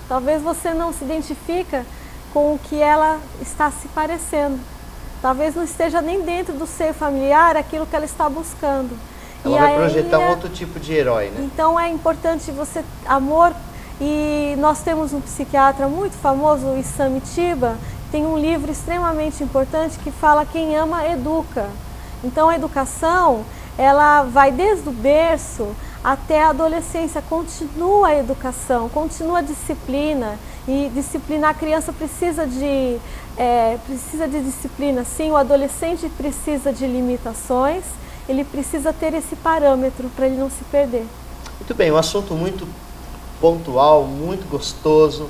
talvez você não se identifica com o que ela está se parecendo. Talvez não esteja nem dentro do seio familiar aquilo que ela está buscando. Ela vai projetar um outro tipo de herói, né? Então é importante você, amor, e nós temos um psiquiatra muito famoso, o Issam Tiba, tem um livro extremamente importante que fala quem ama, educa. Então a educação, ela vai desde o berço até a adolescência, continua a educação, continua a disciplina, e disciplinar a criança precisa de disciplina, sim, o adolescente precisa de limitações, ele precisa ter esse parâmetro para ele não se perder. Muito bem, um assunto muito pontual, muito gostoso,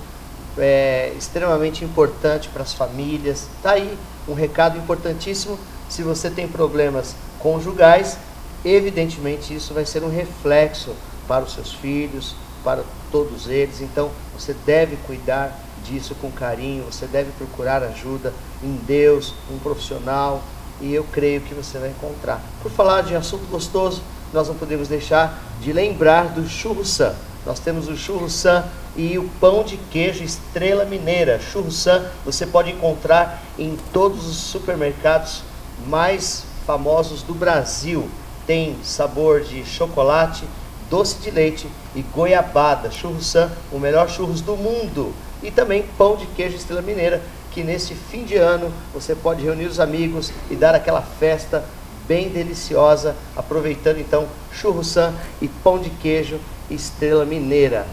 extremamente importante para as famílias. Está aí um recado importantíssimo. Se você tem problemas conjugais, evidentemente isso vai ser um reflexo para os seus filhos, para todos eles. Então você deve cuidar disso com carinho, você deve procurar ajuda em Deus, um profissional, e eu creio que você vai encontrar. Por falar de assunto gostoso, nós não podemos deixar de lembrar do Churro Sam. Nós temos o Churro Sam e o pão de queijo Estrela Mineira. Churro Sam você pode encontrar em todos os supermercados mais famosos do Brasil. Tem sabor de chocolate, doce de leite e goiabada. Churro Sam, o melhor churros do mundo. E também pão de queijo Estrela Mineira, que neste fim de ano você pode reunir os amigos e dar aquela festa bem deliciosa, aproveitando então Churro Sam e pão de queijo Estrela Mineira.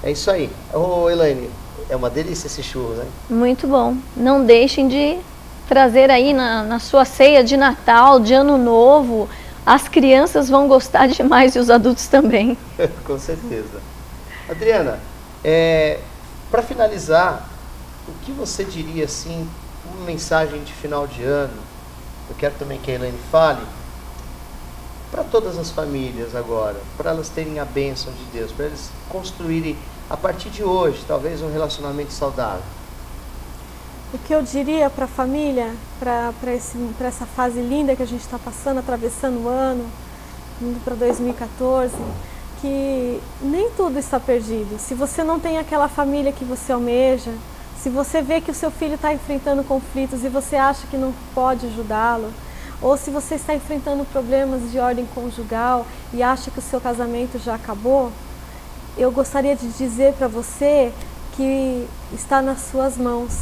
É isso aí. Ô Elaine, é uma delícia esse churro, né? Muito bom. Não deixem de trazer aí na sua ceia de Natal, de Ano Novo. As crianças vão gostar demais e os adultos também. Com certeza. Adriana, para finalizar, o que você diria assim, uma mensagem de final de ano eu quero também que a Elaine fale para todas as famílias agora, para elas terem a bênção de Deus, para eles construírem a partir de hoje, talvez um relacionamento saudável. O que eu diria para a família, para essa fase linda que a gente está passando, atravessando o ano, indo para 2014, que nem tudo está perdido. Se você não tem aquela família que você almeja, se você vê que o seu filho está enfrentando conflitos e você acha que não pode ajudá-lo, ou se você está enfrentando problemas de ordem conjugal e acha que o seu casamento já acabou, eu gostaria de dizer para você que está nas suas mãos,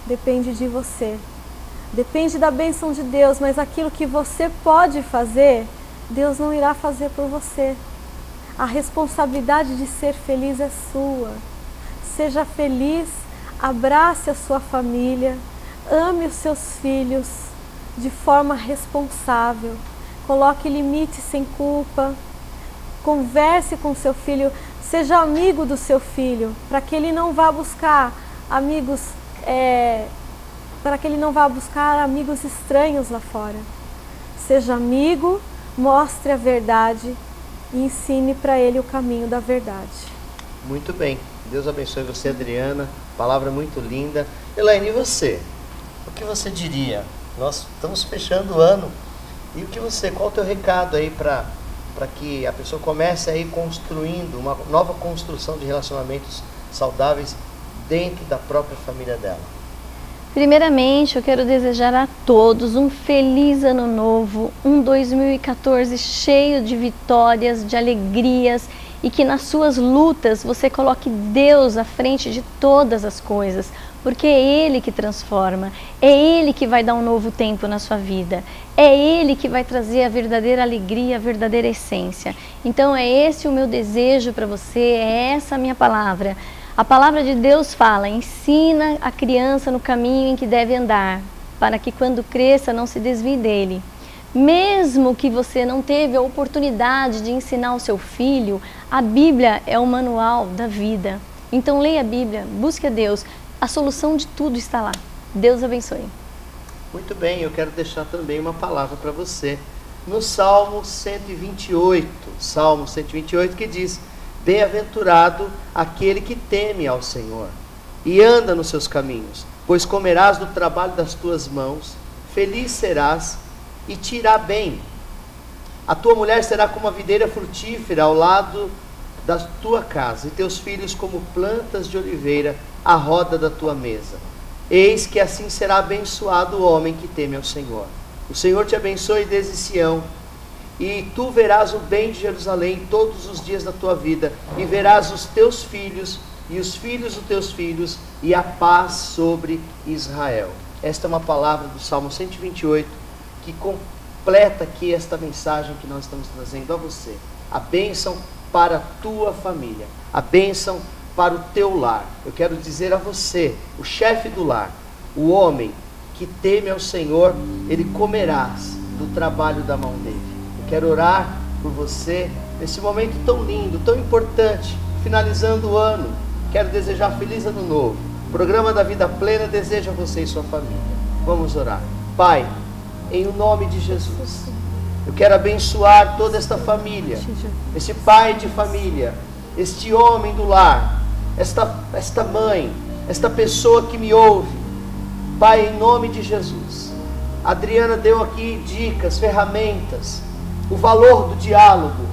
depende de você. Depende da bênção de Deus, mas aquilo que você pode fazer, Deus não irá fazer por você. A responsabilidade de ser feliz é sua. Seja feliz, abrace a sua família, ame os seus filhos de forma responsável, coloque limites sem culpa, converse com seu filho, seja amigo do seu filho, para que ele não vá buscar amigos, estranhos lá fora. Seja amigo, mostre a verdade e ensine para ele o caminho da verdade. Muito bem. Deus abençoe você, Adriana. Palavra muito linda. Elaine, e você? O que você diria? Nós estamos fechando o ano. E qual o teu recado aí para que a pessoa comece aí construindo uma nova construção de relacionamentos saudáveis dentro da própria família dela? Primeiramente, eu quero desejar a todos um feliz ano novo, um 2014 cheio de vitórias, de alegrias, e que nas suas lutas você coloque Deus à frente de todas as coisas, porque é Ele que transforma, é Ele que vai dar um novo tempo na sua vida, é Ele que vai trazer a verdadeira alegria, a verdadeira essência. Então é esse o meu desejo para você, é essa a minha palavra. A palavra de Deus fala, ensina a criança no caminho em que deve andar, para que quando cresça não se desvie dele. Mesmo que você não teve a oportunidade de ensinar o seu filho, a Bíblia é o manual da vida. Então leia a Bíblia, busque a Deus, a solução de tudo está lá. Deus abençoe. Muito bem, eu quero deixar também uma palavra para você. No Salmo 128, que diz: bem-aventurado aquele que teme ao Senhor e anda nos seus caminhos, pois comerás do trabalho das tuas mãos, feliz serás e te irá bem. A tua mulher será como a videira frutífera ao lado da tua casa, e teus filhos como plantas de oliveira à roda da tua mesa. Eis que assim será abençoado o homem que teme ao Senhor. O Senhor te abençoe desde Sião, e tu verás o bem de Jerusalém todos os dias da tua vida, e verás os teus filhos e os filhos dos teus filhos, e a paz sobre Israel. Esta é uma palavra do Salmo 128, que completa aqui esta mensagem que nós estamos trazendo a você. A bênção para a tua família, a bênção para o teu lar. Eu quero dizer a você, o chefe do lar, o homem que teme ao Senhor, ele comerás do trabalho da mão dele. Eu quero orar por você nesse momento tão lindo, tão importante, finalizando o ano. Quero desejar feliz ano novo. O programa da Vida Plena deseja a você e sua família. Vamos orar. Pai, em nome de Jesus, eu quero abençoar toda esta família, esse pai de família, este homem do lar, esta mãe, esta pessoa que me ouve. Pai, em nome de Jesus, a Adriana deu aqui dicas, ferramentas, o valor do diálogo,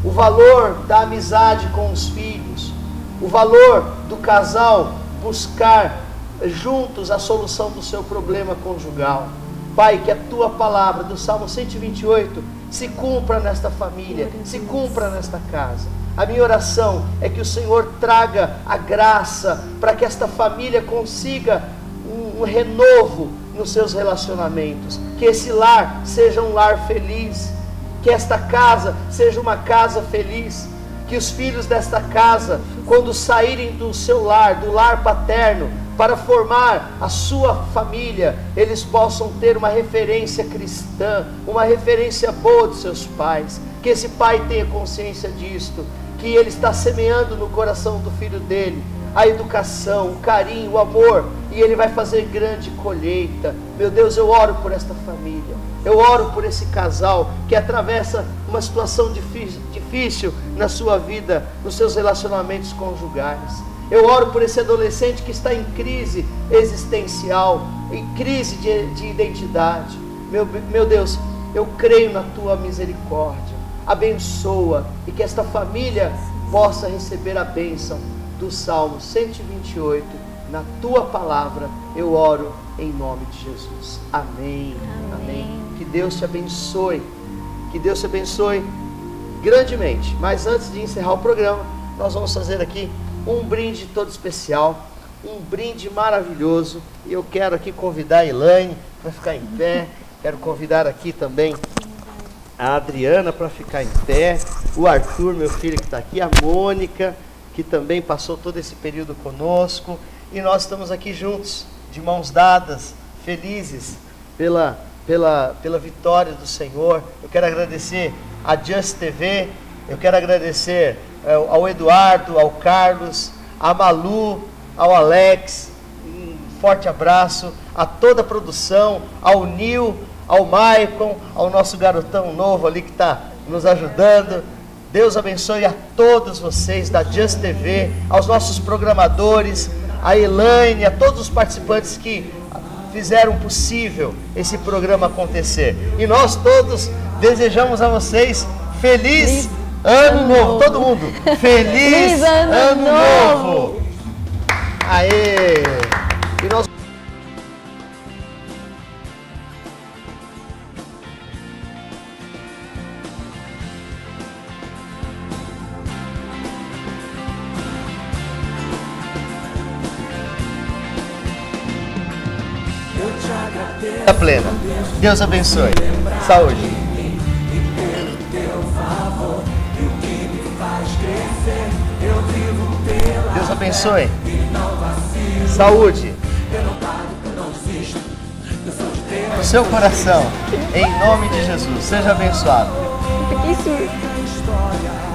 o valor da amizade com os filhos, o valor do casal buscar juntos a solução do seu problema conjugal. Pai, que a tua palavra do Salmo 128 se cumpra nesta família, se cumpra nesta casa. A minha oração é que o Senhor traga a graça para que esta família consiga um renovo nos seus relacionamentos. Que esse lar seja um lar feliz, que esta casa seja uma casa feliz, que os filhos desta casa, quando saírem do seu lar, do lar paterno, para formar a sua família, eles possam ter uma referência cristã, uma referência boa de seus pais. Que esse pai tenha consciência disto, que ele está semeando no coração do filho dele a educação, o carinho, o amor, e Ele vai fazer grande colheita. Meu Deus, eu oro por esta família, eu oro por esse casal que atravessa uma situação difícil na sua vida, nos seus relacionamentos conjugais. Eu oro por esse adolescente que está em crise existencial, em crise de identidade. Meu Deus, eu creio na Tua misericórdia. Abençoa e que esta família possa receber a bênção do Salmo 128. Na Tua palavra eu oro em nome de Jesus. Amém. Amém. Que Deus te abençoe. Que Deus te abençoe grandemente. Mas antes de encerrar o programa, nós vamos fazer aqui um brinde todo especial, um brinde maravilhoso. E eu quero aqui convidar a Elaine para ficar em pé. Quero convidar aqui também a Adriana para ficar em pé, o Arthur, meu filho, que está aqui, a Mônica, que também passou todo esse período conosco. E nós estamos aqui juntos, de mãos dadas, felizes pela vitória do Senhor. Eu quero agradecer a Just TV, eu quero agradecer ao Eduardo, ao Carlos, a Malu, ao Alex, um forte abraço, a toda a produção, ao Nil, ao Maicon, ao nosso garotão novo ali que está nos ajudando. Deus abençoe a todos vocês da Just TV, aos nossos programadores, a Elaine, a todos os participantes que fizeram possível esse programa acontecer. E nós todos desejamos a vocês feliz ano novo. Todo mundo, feliz ano novo! Aê! E nós... Vida plena. Deus abençoe. Saúde. Deus abençoe. Saúde. No seu coração. Em nome de Jesus. Seja abençoado. Fiquei surdo.